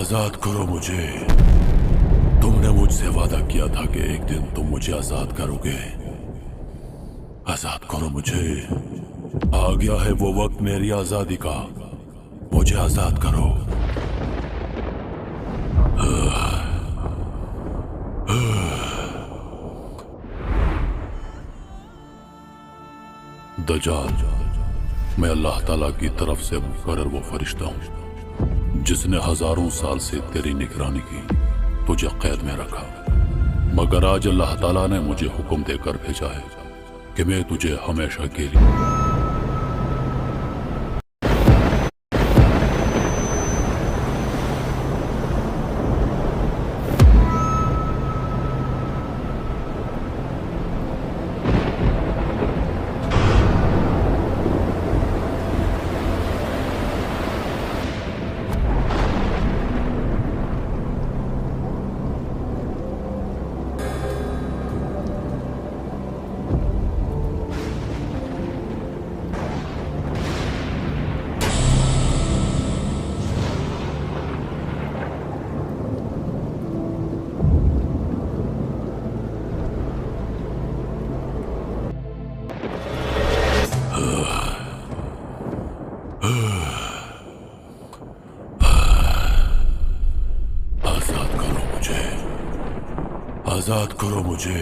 आजाद करो मुझे। तुमने मुझसे वादा किया था कि एक दिन तुम मुझे आजाद करोगे। आजाद करो मुझे। आ गया है वो वक्त मेरी आजादी का। मुझे आजाद करो। दजाल, मैं अल्लाह ताला की तरफ से मुकर्रर वो फरिश्ता हूं जिसने हजारों साल से तेरी निगरानी की, तुझे कैद में रखा। मगर आज अल्लाह ताला ने मुझे हुक्म देकर भेजा है कि मैं तुझे हमेशा के लिए आजाद करो मुझे।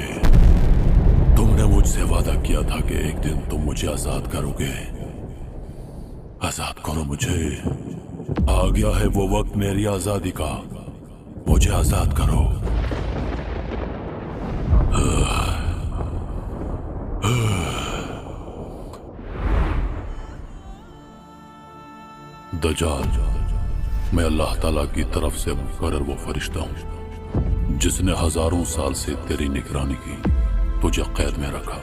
तुमने मुझसे वादा किया था कि एक दिन तुम मुझे आजाद करोगे। आजाद करो मुझे। आ गया है वो वक्त मेरी आजादी का। मुझे आजाद करो। दजाल, मैं अल्लाह ताला की तरफ से मुकर्रर वो फरिश्ता हूं जिसने हजारों साल से तेरी निगरानी की, तुझे कैद में रखा।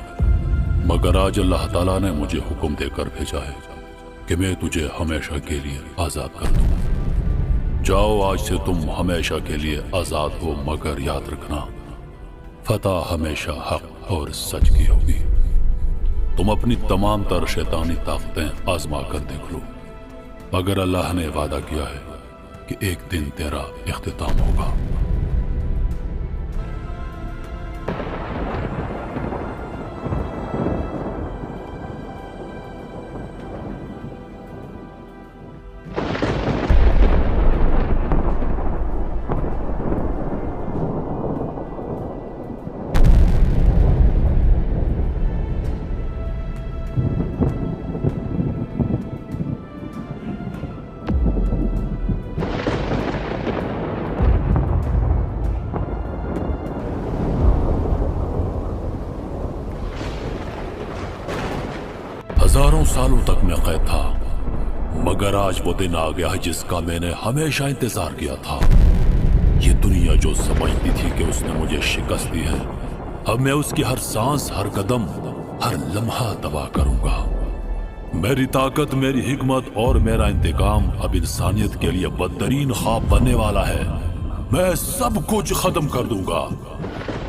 मगर आज अल्लाह ताला ने मुझे हुक्म देकर भेजा है कि मैं तुझे हमेशा के लिए आजाद कर दूं। जाओ, आज से तुम हमेशा के लिए आजाद हो। मगर याद रखना, फतह हमेशा हक और सच की होगी। तुम अपनी तमाम तर शैतानी ताकतें आजमा कर देख लो, मगर अल्लाह ने वादा किया है कि एक दिन तेरा इख्तिताम होगा। हजारों सालों तक मैं कैद था, मगर आज वो दिन आ गया है जिसका मैंने हमेशा इंतजार किया था। ये दुनिया जो समझती थी कि उसने मुझे शिकस्त दी है, अब मैं उसकी हर सांस, हर कदम, हर लम्हा तबाह करूंगा। मेरी ताकत, मेरी हिकमत और मेरा इंतकाम अब इंसानियत के लिए बदतरीन ख्वाब बनने वाला है। मैं सब कुछ खत्म कर दूंगा।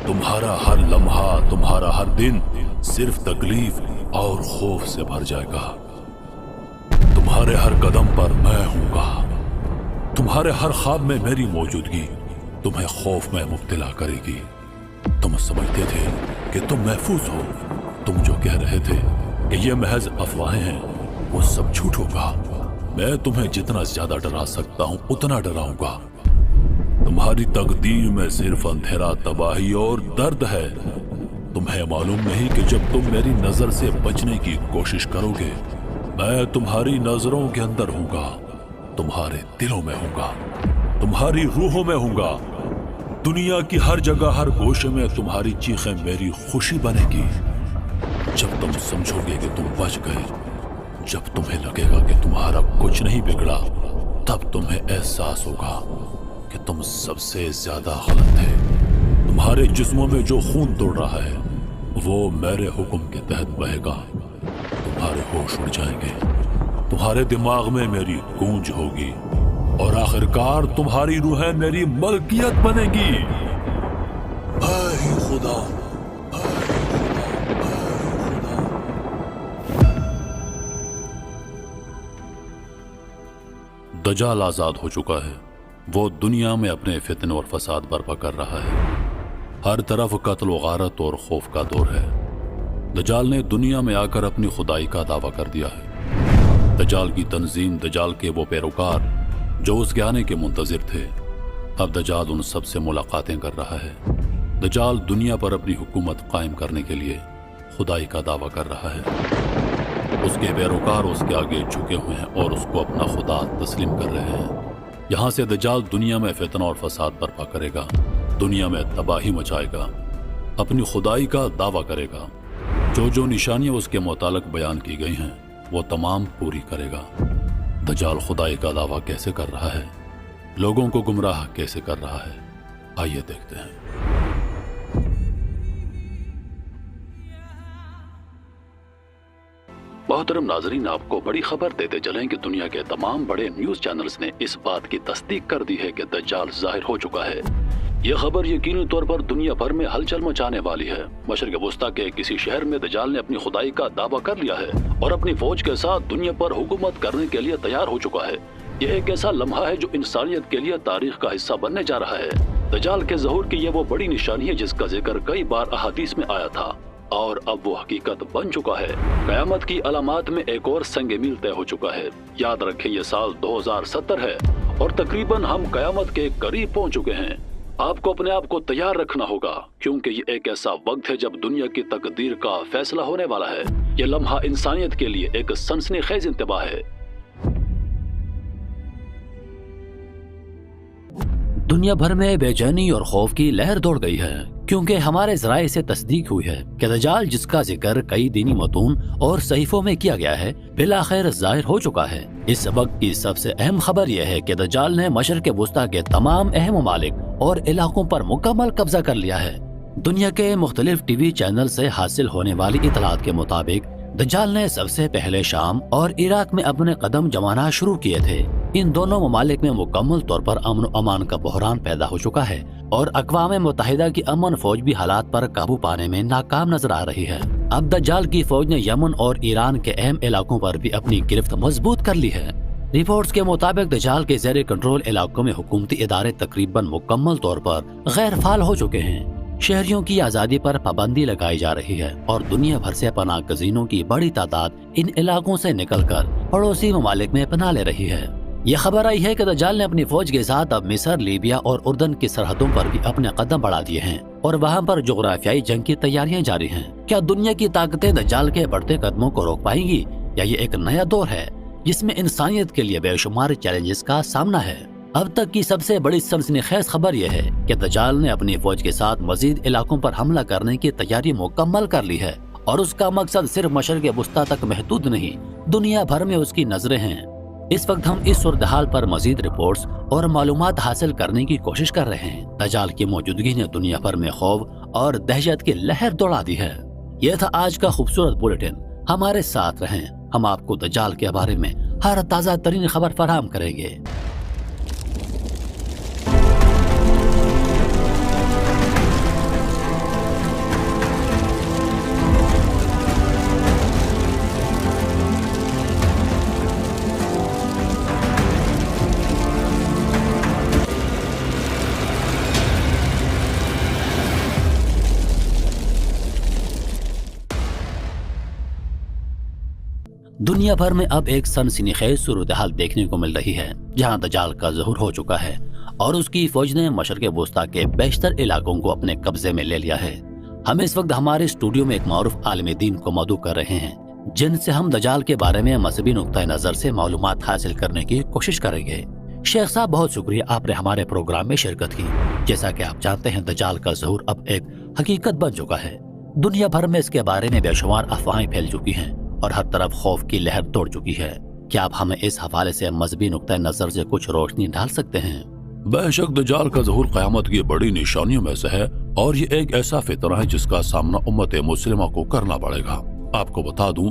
तुम्हारा हर लम्हा, तुम्हारा हर दिन सिर्फ तकलीफ और खौफ से भर जाएगा। तुम्हारे हर कदम पर मैं हूंगा। तुम्हारे हर ख्वाब में मेरी मौजूदगी तुम्हें खौफ में मुब्तला करेगी। तुम समझते थे कि तुम महफूज हो। तुम जो कह रहे थे कि ये महज अफवाहें हैं, वो सब झूठ होगा। मैं तुम्हें जितना ज्यादा डरा सकता हूं उतना डराऊंगा। तुम्हारी तकदीर में सिर्फ अंधेरा, तबाही और दर्द है। तुम्हें मालूम नहीं कि जब तुम मेरी नजर से बचने की कोशिश करोगे, मैं तुम्हारी नजरों के अंदर हूंगा, तुम्हारे दिलों में हूंगा, तुम्हारी रूहों में हूंगा। दुनिया की हर जगह, हर गोशे में तुम्हारी चीखें मेरी खुशी बनेगी। जब तुम समझोगे कि तुम बच गए, जब तुम्हें लगेगा कि तुम्हारा कुछ नहीं बिगड़ा, तब तुम्हें एहसास होगा कि तुम सबसे ज्यादा गलत थे। तुम्हारे जिस्मों में जो खून दौड़ रहा है, वो मेरे हुक्म के तहत बहेगा। तुम्हारे होश उड़ जाएंगे, तुम्हारे दिमाग में मेरी गूंज होगी और आखिरकार तुम्हारी रूहें मेरी मलकियत बनेगी। ऐ खुदा, दजाल आजाद हो चुका है। वो दुनिया में अपने फितने और फसाद बर्पा कर रहा है। हर तरफ कत्ल व गारत और खौफ का दौर है। दजाल ने दुनिया में आकर अपनी खुदाई का दावा कर दिया है। दजाल की तंजीम, दजाल के वो पैरोकार जो उसके आने के मुंतजिर थे, अब दजाल उन सब से मुलाकातें कर रहा है। दजाल दुनिया पर अपनी हुकूमत कायम करने के लिए खुदाई का दावा कर रहा है। उसके पैरोकार उसके आगे झुके हुए हैं और उसको अपना खुदा तस्लीम कर रहे हैं। यहाँ से दजाल दुनिया में फितना और फसाद बर्पा करेगा, दुनिया में तबाही मचाएगा, अपनी खुदाई का दावा करेगा। जो जो निशानियां उसके मुतालिक बयान की गई हैं वो तमाम पूरी करेगा। दजाल खुदाई का दावा कैसे कर रहा है, लोगों को गुमराह कैसे कर रहा है, आइए देखते हैं। मोहतरम नाजरीन, आपको बड़ी खबर देते चलें कि दुनिया के तमाम बड़े न्यूज चैनल्स ने इस बात की तस्दीक कर दी है कि दज्जाल जाहिर हो चुका है। यह खबर यकीनी तौर पर दुनिया भर में हलचल मचाने वाली है। मशरिक़ वस्ता के किसी शहर में दज्जाल ने अपनी खुदाई का दावा कर लिया है और अपनी फौज के साथ दुनिया पर हुकूमत करने के लिए तैयार हो चुका है। यह एक ऐसा लम्हा है जो इंसानियत के लिए तारीख का हिस्सा बनने जा रहा है। दज्जाल के ज़हूर की यह वो बड़ी निशानी है जिसका जिक्र कई बार अहादीस में आया था और अब वो हकीकत बन चुका है। कयामत की अलामात में एक और संग मील तय हो चुका है। याद रखें, ये साल 2070 है और तकरीबन हम कयामत के करीब पहुंच चुके हैं। आपको अपने आप को तैयार रखना होगा क्योंकि ये एक ऐसा वक्त है जब दुनिया की तकदीर का फैसला होने वाला है। ये लम्हा इंसानियत के लिए एक सनसनीखेज इंतबाह है। दुनिया भर में बेचैनी और खौफ की लहर दौड़ गई है क्योंकि हमारे ज़राए से तस्दीक हुई है कि दज्जाल, जिसका जिक्र कई दीनी मतून और सहीफों में किया गया है, बिलाखिर ज़ाहिर हो चुका है। इस सबक की सबसे अहम खबर यह है कि दज्जाल ने मशरिक़ वस्ता के तमाम अहम ममालिक और इलाकों पर मुकम्मल कब्जा कर लिया है। दुनिया के मुख्तलिफ टीवी चैनल से हासिल होने वाली इतलात के मुताबिक दज्जाल ने सबसे पहले शाम और इराक में अपने कदम जमाना शुरू किए थे। इन दोनों ममालिक में मुकम्मल तौर पर अमन अमान का बहरान पैदा हो चुका है और अक़वाम मुत्तहिदा की अमन फौज भी हालात पर काबू पाने में नाकाम नजर आ रही है। अब दज्जाल की फौज ने यमन और ईरान के अहम इलाकों पर भी अपनी गिरफ्त मजबूत कर ली है। रिपोर्ट्स के मुताबिक दज्जाल के ज़ेरे कंट्रोल इलाकों में हुकूमती इदारे तकरीबन मुकम्मल तौर पर गैर फाल हो चुके हैं। शहरियों की आज़ादी पर पाबंदी लगाई जा रही है और दुनिया भर से पनाह गज़ीनों की बड़ी तादाद इन इलाकों से निकलकर पड़ोसी ममालिक में पनाह ले रही है। यह खबर आई है कि दज्जाल ने अपनी फौज के साथ अब मिस्र, लीबिया और उर्दन की सरहदों पर भी अपने कदम बढ़ा दिए हैं और वहाँ पर जोग्राफियाई जंग की तैयारियां जारी हैं। क्या दुनिया की ताकतें दज्जाल के बढ़ते कदमों को रोक पाएंगी या ये एक नया दौर है जिसमें इंसानियत के लिए बेशुमार चैलेंजेस का सामना है? अब तक की सबसे बड़ी सनसनीखेज खबर यह है कि दज्जाल ने अपनी फौज के साथ मजीद इलाकों पर हमला करने की तैयारी मुकम्मल कर ली है और उसका मकसद सिर्फ मशरिक़ वस्ता तक महदूद नहीं, दुनिया भर में उसकी नजरें हैं। इस वक्त हम इस सूरत-ए-हाल पर मजीद रिपोर्ट्स और मालूमात हासिल करने की कोशिश कर रहे हैं। दज्जाल की मौजूदगी ने दुनिया भर में खौफ और दहशत की लहर दौड़ा दी है। यह था आज का खूबसूरत बुलेटिन। हमारे साथ रहें, हम आपको दज्जाल के बारे में हर ताज़ा तरीन खबर फराहम करेंगे। दुनिया भर में अब एक सनसनीखेज सूरत-ए-हाल देखने को मिल रही है जहां दज्जाल का ज़हूर हो चुका है और उसकी फौज ने मशरिक़ वस्ता के बेशतर इलाकों को अपने कब्जे में ले लिया है। हम इस वक्त हमारे स्टूडियो में एक मारूफ आलिम दीन को मदऊ कर रहे हैं जिनसे हम दज्जाल के बारे में मज़हबी नुक्ता नज़र से मालूमात हासिल करने की कोशिश करेंगे। शेख साहब, बहुत शुक्रिया, आपने हमारे प्रोग्राम में शिरकत की। जैसा कि आप जानते हैं, दज्जाल का ज़हूर अब एक हकीकत बन चुका है। दुनिया भर में इसके बारे में बेशुमार अफवाहें फैल चुकी हैं और हर तरफ खौफ की लहर दौड़ चुकी है। क्या आप हमें इस हवाले से मजहबी नुक्ता नजर से कुछ रोशनी डाल सकते हैं? बेशक दज्जाल का ज़हूर क़यामत की बड़ी निशानियों में से है और ये एक ऐसा फितना है जिसका सामना उम्मत मुस्लिमा को करना पड़ेगा। आपको बता दूं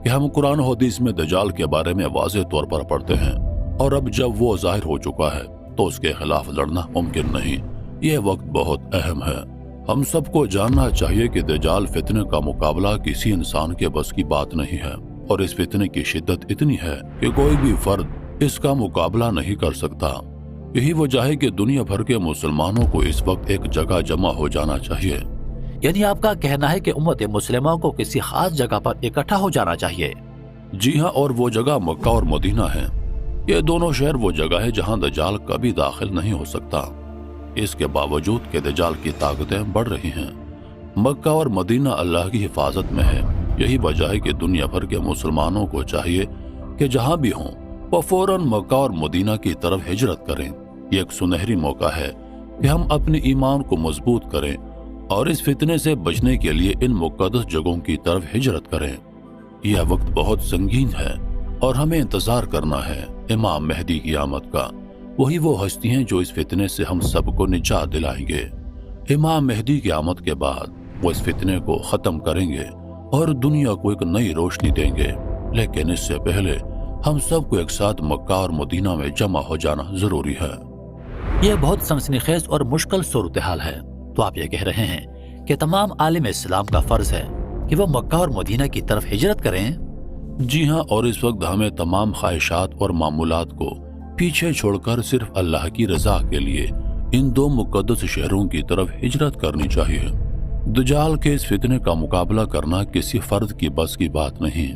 कि हम कुरान और हदीस में दज्जाल के बारे में वाज़ेह तौर पर पढ़ते हैं और अब जब वो जाहिर हो चुका है तो उसके खिलाफ लड़ना मुमकिन नहीं। ये वक्त बहुत अहम है। हम सबको जानना चाहिए कि दज्जाल फितने का मुकाबला किसी इंसान के बस की बात नहीं है और इस फितने की शिद्दत इतनी है कि कोई भी फर्द इसका मुकाबला नहीं कर सकता। यही वजह है कि दुनिया भर के मुसलमानों को इस वक्त एक जगह जमा हो जाना चाहिए। यानी आपका कहना है कि उम्मत मुस्लिमा को किसी खास जगह पर इकट्ठा हो जाना चाहिए? जी हाँ, और वो जगह मक्का और मदीना है। ये दोनों शहर वो जगह है जहाँ दज्जाल कभी दाखिल नहीं हो सकता। इसके बावजूद कि दज्जाल की ताकतें बढ़ रही हैं। मक्का और मदीना अल्लाह की हिफाजत में है। यही वजह है कि दुनिया भर के मुसलमानों को चाहिए कि जहाँ भी हों वो फौरन मक्का और मदीना की तरफ हिजरत करें। ये एक सुनहरी मौका है कि हम अपने ईमान को मजबूत करें और इस फितने से बचने के लिए इन मुक़द्दस जगहों की तरफ हिजरत करें। यह वक्त बहुत संगीन है और हमें इंतजार करना है इमाम मेहदी की आमद का। वही वो हस्ती हैं जो इस फितने से हम सबको निजात दिलाएंगे। इमाम मेहदी की आमद के बाद वो इस फितने को खत्म करेंगे और दुनिया को एक नई रोशनी देंगे। लेकिन इससे पहले हम सबको एक साथ मक्का और मदीना में जमा हो जाना जरूरी है। यह बहुत सनसनीखेज और मुश्किल सूरत हाल है। तो आप ये कह रहे हैं कि तमाम आलिम इस्लाम का फर्ज है कि वो मक्का और मदीना की तरफ हिजरत करें? जी हाँ, और इस वक्त हमें तमाम ख्वाहिशात और मामूलात को पीछे छोड़कर सिर्फ अल्लाह की रजा के लिए इन दो मुक़द्दस शहरों की तरफ हिजरत करनी चाहिए। दज्जाल के इस फितने का मुकाबला करना किसी फर्द की बस की बात नहीं,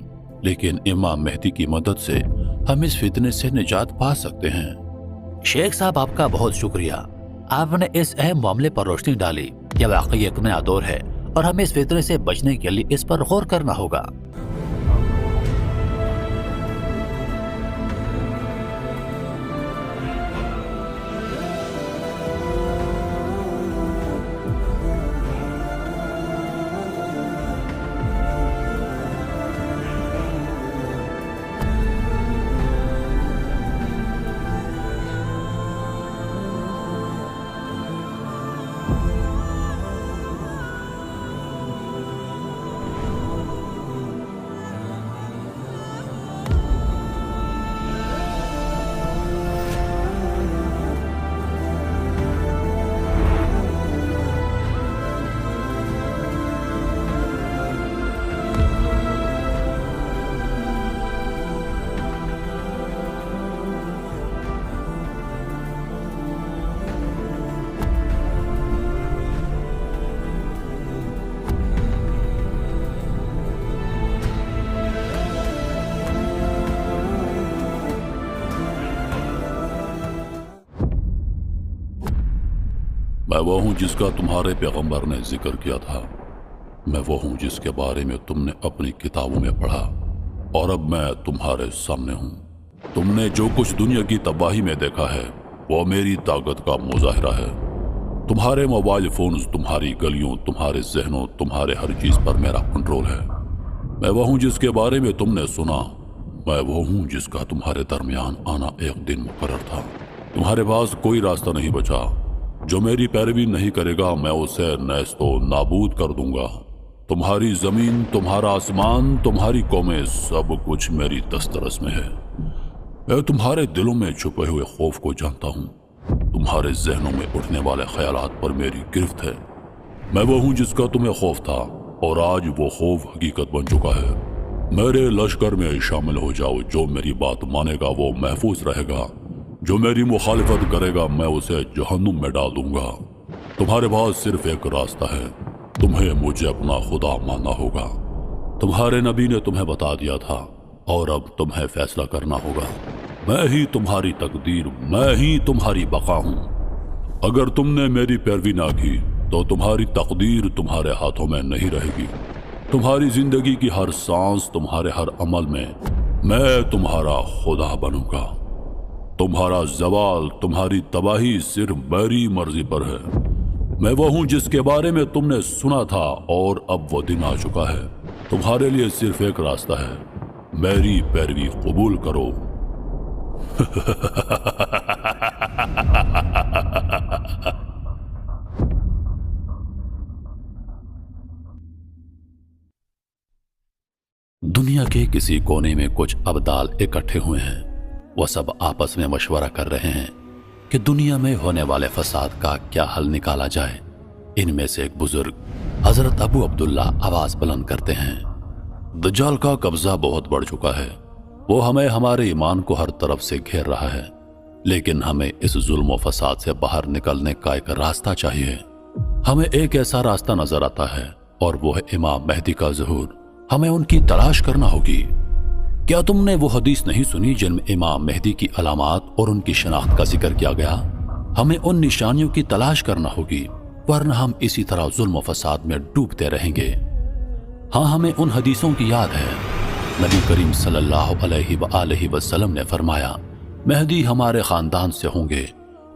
लेकिन इमाम मेहदी की मदद से हम इस फितने से निजात पा सकते हैं। शेख साहब, आपका बहुत शुक्रिया। आपने इस अहम मामले पर रोशनी डाली। यह वाकई एक नया दौर है और हमें इस फितने से बचने के लिए इस पर गौर करना होगा। मैं वो हूँ जिसका तुम्हारे पैगंबर ने जिक्र किया था। मैं वो हूँ जिसके बारे में तुमने अपनी किताबों में पढ़ा और अब मैं तुम्हारे सामने हूँ। तुमने जो कुछ दुनिया की तबाही में देखा है वो मेरी ताकत का मुजाहिरा है। तुम्हारे मोबाइल फोन्स, तुम्हारी गलियों, तुम्हारे जहनों, तुम्हारे हर चीज पर मेरा कंट्रोल है। मैं वो हूँ जिसके बारे में तुमने सुना। मैं वो हूँ जिसका तुम्हारे दरमियान आना एक दिन मुकर्रर था। तुम्हारे पास कोई रास्ता नहीं बचा। जो मेरी पैरवी नहीं करेगा मैं उसे नेस्तो नाबूद कर दूंगा। तुम्हारी जमीन, तुम्हारा आसमान, तुम्हारी कौमें, सब कुछ मेरी दस्तरस में है। मैं तुम्हारे दिलों में छुपे हुए खौफ को जानता हूँ। तुम्हारे जहनों में उठने वाले ख्यालात पर मेरी गिरफ्त है। मैं वो हूँ जिसका तुम्हें खौफ था और आज वो खौफ हकीकत बन चुका है। मेरे लश्कर में शामिल हो जाओ। जो मेरी बात मानेगा वो महफूज रहेगा। जो मेरी मुखालिफत करेगा मैं उसे जहन्नुम में डाल दूंगा। तुम्हारे पास सिर्फ एक रास्ता है। तुम्हें मुझे अपना खुदा मानना होगा। तुम्हारे नबी ने तुम्हें बता दिया था और अब तुम्हें फैसला करना होगा। मैं ही तुम्हारी तकदीर, मैं ही तुम्हारी बका हूँ। अगर तुमने मेरी पैरवी ना की तो तुम्हारी तकदीर तुम्हारे हाथों में नहीं रहेगी। तुम्हारी जिंदगी की हर सांस, तुम्हारे हर अमल में मैं तुम्हारा खुदा बनूंगा। तुम्हारा जवाल, तुम्हारी तबाही सिर्फ मेरी मर्जी पर है। मैं वो हूं जिसके बारे में तुमने सुना था और अब वो दिन आ चुका है। तुम्हारे लिए सिर्फ एक रास्ता है। मेरी पैरवी कबूल करो। दुनिया के किसी कोने में कुछ अब्दाल इकट्ठे हुए हैं। वह सब आपस में मशवरा कर रहे हैं कि दुनिया में होने वाले फसाद का क्या हल निकाला जाए। इनमें से एक बुजुर्ग हजरत अबू अब्दुल्ला आवाज बुलंद करते हैं, दज्जाल का कब्जा बहुत बढ़ चुका है। वो हमें हमारे ईमान को हर तरफ से घेर रहा है। لیکن ہمیں اس ظلم و فساد سے باہر نکلنے کا ایک راستہ چاہیے۔ ہمیں ایک ایسا راستہ نظر آتا ہے اور وہ ہے امام مہدی کا ظہور۔ ہمیں ان کی تلاش کرنا ہوگی۔ کیا تم نے وہ حدیث نہیں سنی جن میں امام مہدی کی علامات اور ان کی شناخت کا ذکر کیا گیا؟ ہمیں ان نشانیوں کی تلاش کرنا ہوگی، ورنہ ہم اسی طرح ظلم و فساد میں ڈوبتے رہیں گے۔ ہاں، ہمیں ان حدیثوں کی یاد ہے۔ نبی کریم صلی اللہ علیہ وآلہ وسلم نے فرمایا، مہدی ہمارے خاندان سے ہوں گے،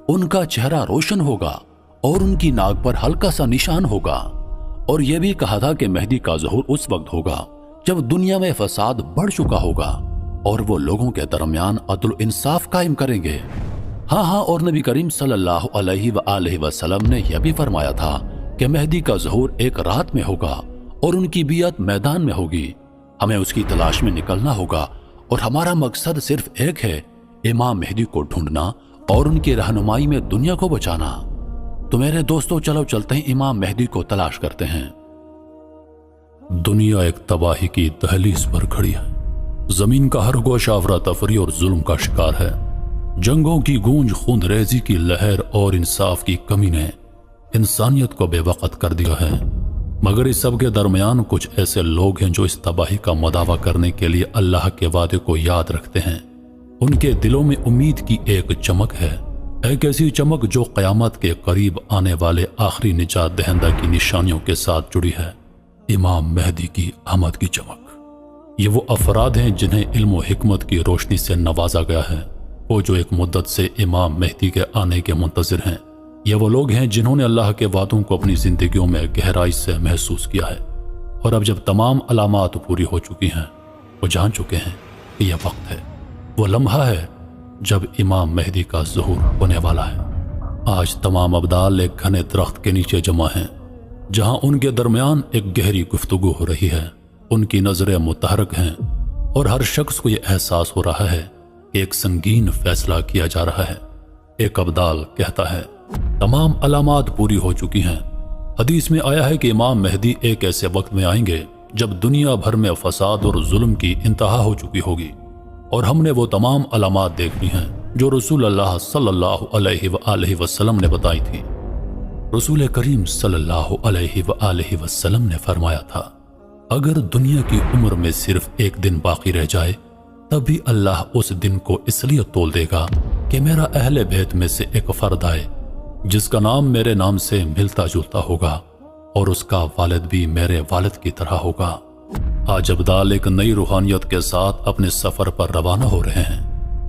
ان کا چہرہ روشن ہوگا اور ان کی ناک پر ہلکا سا نشان ہوگا۔ اور یہ بھی کہا تھا کہ مہدی کا ظہور اس وقت ہوگا جب دنیا میں فساد بڑھ چکا ہوگا اور وہ لوگوں کے درمیان عدل و انصاف قائم کریں گے۔ ہاں، اور نبی کریم صلی اللہ علیہ وآلہ وسلم نے یہ بھی فرمایا تھا کہ مہدی کا ظہور ایک رات میں ہوگا اور ان کی بیعت میدان میں ہوگی۔ ہمیں اس کی تلاش میں نکلنا ہوگا اور ہمارا مقصد صرف ایک ہے، امام مہدی کو ڈھونڈنا اور ان کی رہنمائی میں دنیا کو بچانا۔ تو میرے دوستو، چلو چلتے ہیں امام مہدی کو تلاش کرتے ہیں۔ دنیا ایک تباہی کی دہلیز پر کھڑی ہے۔ زمین کا ہر گوشہ افراتفری اور ظلم کا شکار ہے۔ جنگوں کی گونج، خون ریزی کی لہر اور انصاف کی کمی نے انسانیت کو بے وقت کر دیا ہے۔ مگر اس سب کے درمیان کچھ ایسے لوگ ہیں جو اس تباہی کا مداوع کرنے کے لیے اللہ کے وعدے کو یاد رکھتے ہیں۔ ان کے دلوں میں امید کی ایک چمک ہے، ایک ایسی چمک جو قیامت کے قریب آنے والے آخری نجات دہندہ کی نشانیوں کے ساتھ جڑی ہے، امام مہدی کی آمد کی چمک۔ یہ وہ افراد ہیں جنہیں علم و حکمت کی روشنی سے نوازا گیا ہے، وہ جو ایک مدت سے امام مہدی کے آنے کے منتظر ہیں۔ یہ وہ لوگ ہیں جنہوں نے اللہ کے وعدوں کو اپنی زندگیوں میں گہرائی سے محسوس کیا ہے، اور اب جب تمام علامات پوری ہو چکی ہیں، وہ جان چکے ہیں کہ یہ وقت ہے، وہ لمحہ ہے جب امام مہدی کا ظہور ہونے والا ہے۔ آج تمام ابدال ایک گھنے درخت کے نیچے جمع ہیں، جہاں ان کے درمیان ایک گہری گفتگو ہو رہی ہے۔ ان کی نظریں متحرک ہیں اور ہر شخص کو یہ احساس ہو رہا ہے کہ ایک سنگین فیصلہ کیا جا رہا ہے۔ ایک ابدال کہتا ہے، تمام علامات پوری ہو چکی ہیں۔ حدیث میں آیا ہے کہ امام مہدی ایک ایسے وقت میں آئیں گے جب دنیا بھر میں فساد اور ظلم کی انتہا ہو چکی ہوگی، اور ہم نے وہ تمام علامات دیکھ لی ہیں جو رسول اللہ صلی اللہ علیہ وآلہ وسلم نے بتائی تھی۔ رسول کریم صلی اللہ علیہ وآلہ وسلم نے فرمایا تھا، اگر دنیا کی عمر میں صرف ایک دن باقی رہ جائے تب بھی اللہ اس دن کو اس لیے تول دے گا کہ میرا اہل بیت میں سے ایک فرد آئے جس کا نام میرے نام سے ملتا جلتا ہوگا اور اس کا والد بھی میرے والد کی طرح ہوگا۔ آج ابدال ایک نئی روحانیت کے ساتھ اپنے سفر پر روانہ ہو رہے ہیں۔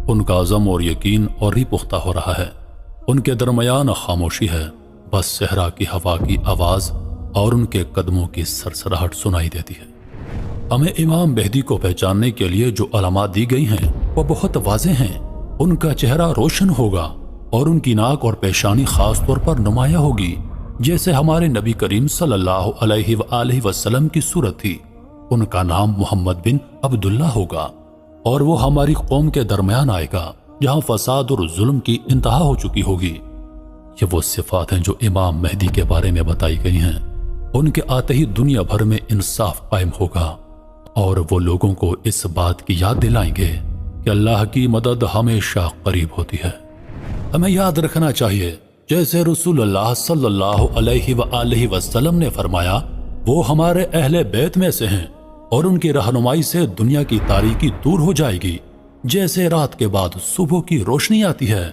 ان کا عزم اور یقین اور ہی پختہ ہو رہا ہے۔ ان کے درمیان خاموشی ہے، بس صحرا کی ہوا کی آواز اور ان کے قدموں کی سرسراہٹ سنائی دیتی ہے۔ ہمیں امام مہدی کو پہچاننے کے لیے جو علامات دی گئی ہیں وہ بہت واضح ہیں۔ ان کا چہرہ روشن ہوگا اور ان کی ناک اور پیشانی خاص طور پر نمایاں ہوگی، جیسے ہمارے نبی کریم صلی اللہ علیہ وآلہ وسلم کی صورت تھی۔ ان کا نام محمد بن عبداللہ ہوگا اور وہ ہماری قوم کے درمیان آئے گا جہاں فساد اور ظلم کی انتہا ہو چکی ہوگی۔ یہ وہ صفات ہیں جو امام مہدی کے بارے میں بتائی گئی ہیں۔ ان کے آتے ہی دنیا بھر میں انصاف قائم ہوگا اور وہ لوگوں کو اس بات کی یاد دلائیں گے کہ اللہ کی مدد ہمیشہ قریب ہوتی ہے۔ ہمیں یاد رکھنا چاہیے، جیسے رسول اللہ صلی اللہ علیہ وآلہ وسلم نے فرمایا، وہ ہمارے اہل بیت میں سے ہیں اور ان کی رہنمائی سے دنیا کی تاریکی دور ہو جائے گی، جیسے رات کے بعد صبح کی روشنی آتی ہے۔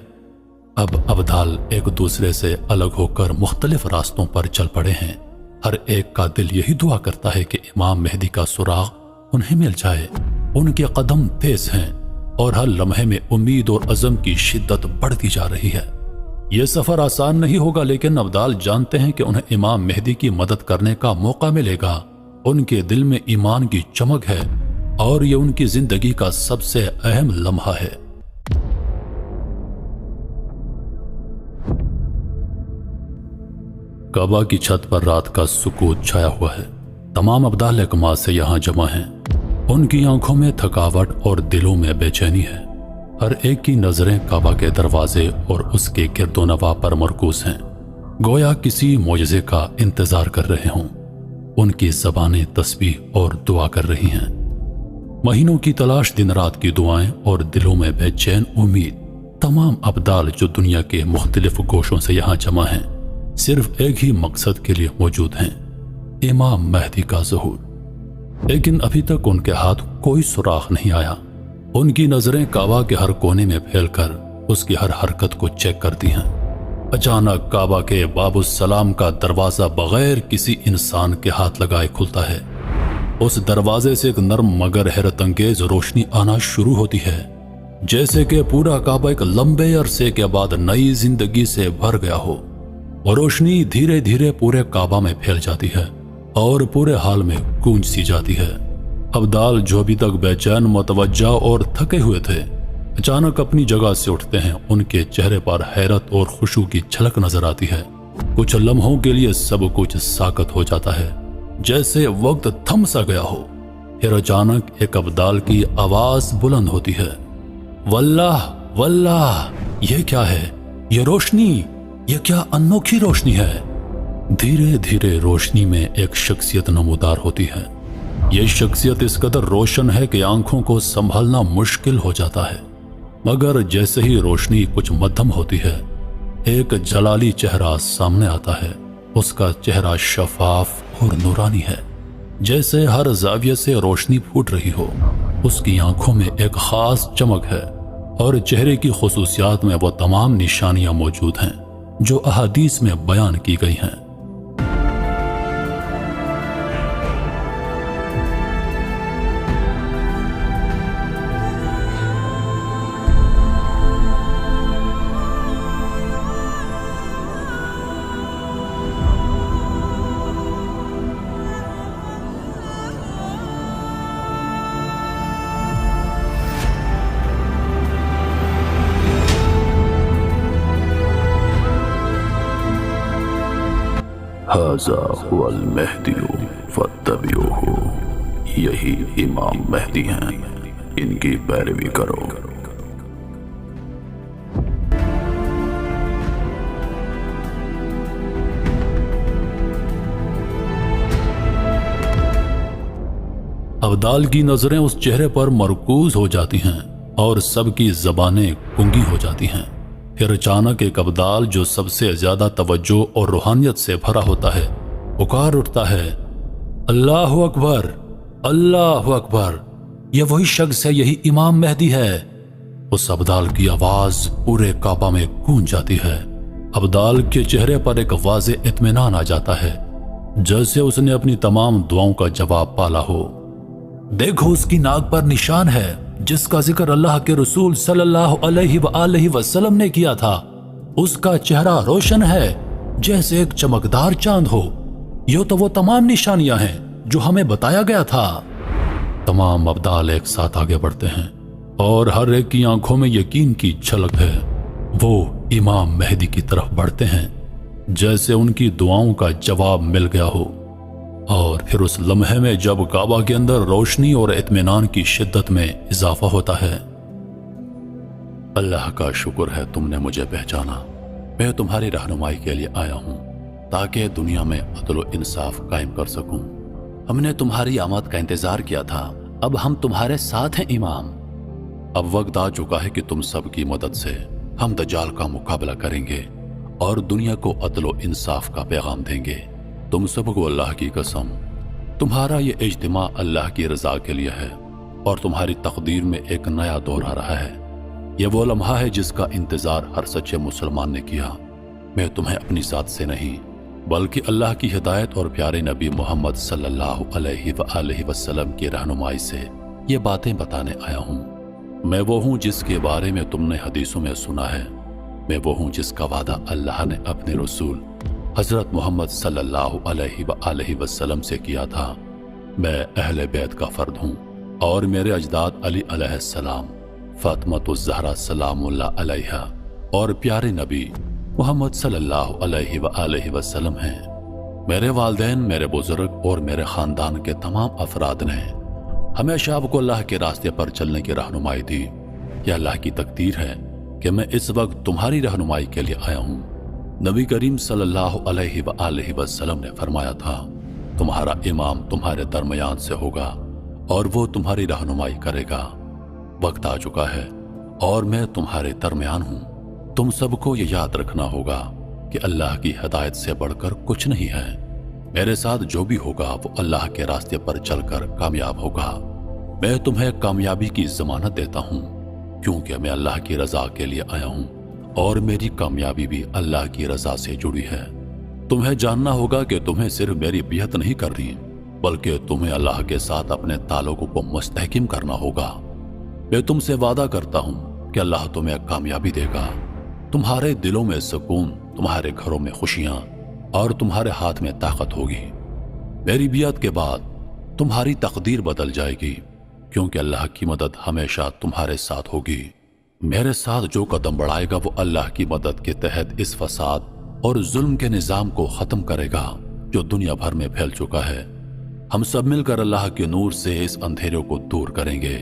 اب ابدال ایک دوسرے سے الگ ہو کر مختلف راستوں پر چل پڑے ہیں۔ ہر ایک کا دل یہی دعا کرتا ہے کہ امام مہدی کا سراغ انہیں مل جائے۔ ان کے قدم تیز ہیں اور ہر لمحے میں امید اور عزم کی شدت بڑھتی جا رہی ہے۔ یہ سفر آسان نہیں ہوگا، لیکن ابدال جانتے ہیں کہ انہیں امام مہدی کی مدد کرنے کا موقع ملے گا۔ ان کے دل میں ایمان کی چمک ہے اور یہ ان کی زندگی کا سب سے اہم لمحہ ہے۔ کعبہ کی چھت پر رات کا سکوت چھایا ہوا ہے۔ تمام ابدال اقماع سے یہاں جمع ہیں۔ ان کی آنکھوں میں تھکاوٹ اور دلوں میں بے چینی ہے۔ ہر ایک کی نظریں کعبہ کے دروازے اور اس کے گرد و نواح پر مرکوز ہیں، گویا کسی معجزے کا انتظار کر رہے ہوں۔ ان کی زبانیں تسبیح اور دعا کر رہی ہیں۔ مہینوں کی تلاش، دن رات کی دعائیں اور دلوں میں بے چین امید، तमाम अब्दाल जो दुनिया के मुख्तलिफ गोशों से यहाँ जमा हैं, सिर्फ एक ही मकसद के लिए मौजूद हैं, इमाम महदी का ज़हूर। लेकिन अभी तक उनके हाथ कोई सुराग नहीं आया। उनकी नजरें काबा के हर कोने में फैलकर उसकी हर हरकत को चेक करती हैं। अचानक काबा के बाबुस्सलाम का दरवाजा बगैर किसी इंसान के हाथ लगाए खुलता है। उस दरवाजे से एक नरम मगर हैरत अंगेज रोशनी आना शुरू होती है, जैसे कि पूरा काबा एक लंबे अरसे के बाद नई जिंदगी से भर गया हो। और रोशनी धीरे धीरे पूरे काबा में फैल जाती है और पूरे हाल में गूंज सी जाती है। अब्दाल जो अभी तक बेचैन, मुतवज्जा और थके हुए थे, अचानक अपनी जगह से उठते हैं। उनके चेहरे पर हैरत और खुशू की झलक नजर आती है। कुछ लम्हों के लिए सब कुछ साकत हो जाता है, जैसे वक्त थम सा गया हो। फिर अचानक एक अब्दाल की आवाज बुलंद होती है, वल्लाह वल्लाह, ये क्या है? ये रोशनी, ये क्या अनोखी रोशनी है। धीरे धीरे रोशनी में एक शख्सियत नमूदार होती है। ये शख्सियत इस कदर रोशन है कि आंखों को संभालना मुश्किल हो जाता है। मगर जैसे ही रोशनी कुछ मध्यम होती है, एक जलाली चेहरा सामने आता है। उसका चेहरा शफाफ और नूरानी है, जैसे हर जाविये से रोशनी फूट रही हो। उसकी आंखों में एक खास चमक है और चेहरे की खुसूसियात में वो तमाम निशानियां मौजूद हैं जो अहादीस में बयान की गई हैं। हाज़ा हुवल महदियु फत्तबिऊहु, यही इमाम महदी हैं, इनकी पैरवी करो। अब्दाल की नजरें उस चेहरे पर मरकूज हो जाती हैं और सबकी जबानें गुंगी हो जाती हैं। फिर अचानक एक अब्दाल जो सबसे ज्यादा तवज्जो और रूहानियत से भरा होता है, पुकार उठता है, अल्लाह अकबर, अल्लाह अकबर, यह वही शख्स है, यही इमाम महदी है। उस अब्दाल की आवाज पूरे काबा में गूंज जाती है। अब्दाल के चेहरे पर एक वाज़े इत्मीनान आ जाता है, जैसे उसने अपनी तमाम दुआओं का जवाब पाला हो। देखो, उसकी नाक पर निशान है जिसका जिक्र अल्लाह के रसूल सल्लल्लाहु अलैहि वसल्लम ने किया था। उसका चेहरा रोशन है जैसे एक चमकदार चांद हो। ये तो वो तमाम निशानियां हैं जो हमें बताया गया था। तमाम अब्दाल एक साथ आगे बढ़ते हैं और हर एक की आंखों में यकीन की झलक है। वो इमाम महदी की तरफ बढ़ते हैं जैसे उनकी दुआओं का जवाब मिल गया हो। और फिर उस लम्हे में जब काबा के अंदर रोशनी और इत्मीनान की शिद्दत में इजाफा होता है। अल्लाह का शुक्र है तुमने मुझे पहचाना। मैं तुम्हारी रहनुमाई के लिए आया हूं ताकि दुनिया में अदल व इंसाफ कायम कर सकूं। हमने तुम्हारी आमद का इंतजार किया था, अब हम तुम्हारे साथ हैं इमाम। अब वक्त आ चुका है कि तुम सबकी मदद से हम दज्जाल का मुकाबला करेंगे और दुनिया को अदल व इंसाफ का पैगाम देंगे। तुम सबको अल्लाह की कसम, तुम्हारा ये इज्तिमा अल्लाह की रजा के लिए है और तुम्हारी तकदीर में एक नया दौर आ रहा है। यह वो लम्हा है जिसका इंतजार हर सच्चे मुसलमान ने किया। मैं तुम्हें अपनी जात से नहीं बल्कि अल्लाह की हिदायत और प्यारे नबी मोहम्मद सल्लल्लाहु अलैहि वसल्लम की रहनुमाई से ये बातें बताने आया हूँ। मैं वो हूँ जिसके बारे में तुमने हदीसों में सुना है। मैं वो हूँ जिसका वादा अल्लाह ने अपने रसूल हजरत मोहम्मद सल्लल्लाहु अलैहि वसल्लम से किया था। मैं अहले बैत का फर्द हूँ और मेरे अजदाद अली अलैहिस्सलाम, फातिमतुज़ ज़हरा सलामुल्लाह अलैहा और प्यारे नबी मोहम्मद सल्लल्लाहु अलैहि वसल्लम हैं। मेरे वालिदैन, मेरे बुजुर्ग और मेरे खानदान के तमाम अफराद ने हमेशा आपको अल्लाह के रास्ते पर चलने की रहनुमाई दी। यह अल्लाह की तकदीर है कि मैं इस वक्त तुम्हारी रहनुमाई के लिए आया हूँ। नबी करीम सल्लल्लाहु अलैहि वसल्लम ने फरमाया था, तुम्हारा इमाम तुम्हारे दरमियान से होगा और वो तुम्हारी रहनुमाई करेगा। वक्त आ चुका है اور میں تمہارے درمیان ہوں۔ تم سب کو یہ یاد رکھنا ہوگا کہ اللہ کی ہدایت سے بڑھ کر کچھ نہیں ہے۔ میرے ساتھ جو بھی ہوگا وہ اللہ کے راستے پر چل کر کامیاب ہوگا۔ میں تمہیں کامیابی کی ضمانت دیتا ہوں، کیونکہ میں اللہ کی رضا کے لیے آیا ہوں اور میری کامیابی بھی اللہ کی رضا سے جڑی ہے۔ تمہیں جاننا ہوگا کہ تمہیں صرف میری بیعت نہیں کرنی، بلکہ تمہیں اللہ کے ساتھ اپنے تعلق کو مستحکم کرنا ہوگا۔ میں تم سے وعدہ کرتا ہوں کہ اللہ تمہیں کامیابی دے گا، تمہارے دلوں میں سکون، تمہارے گھروں میں خوشیاں اور تمہارے ہاتھ میں طاقت ہوگی۔ میری بیعت کے بعد تمہاری تقدیر بدل جائے گی، کیونکہ اللہ کی مدد ہمیشہ تمہارے ساتھ ہوگی۔ میرے ساتھ جو قدم بڑھائے گا وہ اللہ کی مدد کے تحت اس فساد اور ظلم کے نظام کو ختم کرے گا جو دنیا بھر میں پھیل چکا ہے۔ ہم سب مل کر اللہ کے نور سے اس اندھیروں کو دور کریں گے۔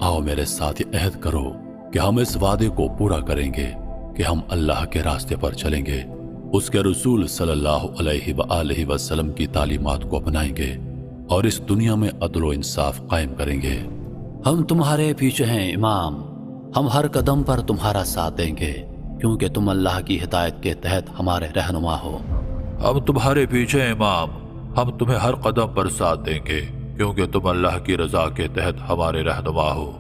آؤ میرے ساتھ یہ عہد کرو کہ ہم اس وعدے کو پورا کریں گے کہ ہم اللہ کے راستے پر چلیں گے، اس کے رسول صلی اللہ علیہ وآلہ وسلم کی تعلیمات کو اپنائیں گے اور اس دنیا میں عدل و انصاف قائم کریں گے۔ ہم تمہارے پیچھے ہیں امام، ہم ہر قدم پر تمہارا ساتھ دیں گے، کیونکہ تم اللہ کی ہدایت کے تحت ہمارے رہنما ہو۔ ہم تمہارے پیچھے ہیں امام، ہم تمہیں ہر قدم پر ساتھ دیں گے، کیونکہ تم اللہ کی رضا کے تحت ہمارے رہنما ہو۔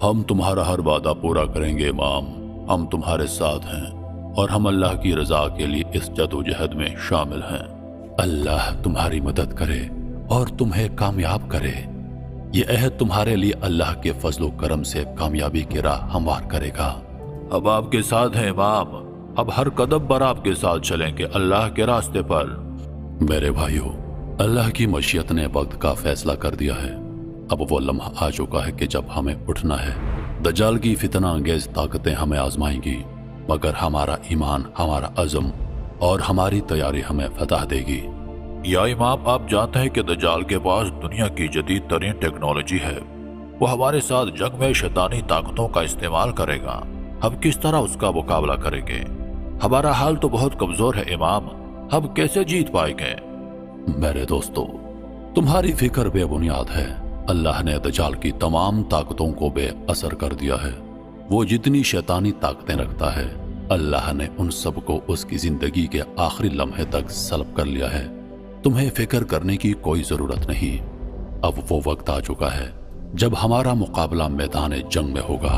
ہم تمہارا ہر وعدہ پورا کریں گے امام، ہم تمہارے ساتھ ہیں اور ہم اللہ کی رضا کے لیے اس جدوجہد میں شامل ہیں۔ اللہ تمہاری مدد کرے اور تمہیں کامیاب کرے۔ یہ عہد تمہارے لیے اللہ کے فضل و کرم سے کامیابی کی راہ ہموار کرے گا۔ ہم آپ کے ساتھ ہیں امام، اب ہر قدم پر آپ کے ساتھ چلیں گے اللہ کے راستے پر۔ میرے بھائیوں، اللہ کی مشیت نے وقت کا فیصلہ کر دیا ہے۔ اب وہ لمحہ آ چکا ہے کہ جب ہمیں اٹھنا ہے۔ دجال کی فتنہ انگیز طاقتیں ہمیں آزمائیں گی، مگر ہمارا ایمان، ہمارا عزم اور ہماری تیاری ہمیں فتح دے گی۔ یا امام، آپ جانتے ہیں کہ دجال کے پاس دنیا کی جدید ترین ٹیکنالوجی ہے۔ وہ ہمارے ساتھ جنگ میں شیطانی طاقتوں کا استعمال کرے گا۔ ہم کس طرح اس کا مقابلہ کریں گے؟ ہمارا حال تو بہت کمزور ہے امام، ہم کیسے جیت پائیں گے؟ میرے دوستو، تمہاری فکر بے بنیاد ہے۔ اللہ نے دجال کی تمام طاقتوں کو بے اثر کر دیا ہے۔ وہ جتنی شیطانی طاقتیں رکھتا ہے، اللہ نے ان سب کو اس کی زندگی کے آخری لمحے تک سلب کر لیا ہے۔ تمہیں فکر کرنے کی کوئی ضرورت نہیں۔ اب وہ وقت آ چکا ہے جب ہمارا مقابلہ میدان جنگ میں ہوگا،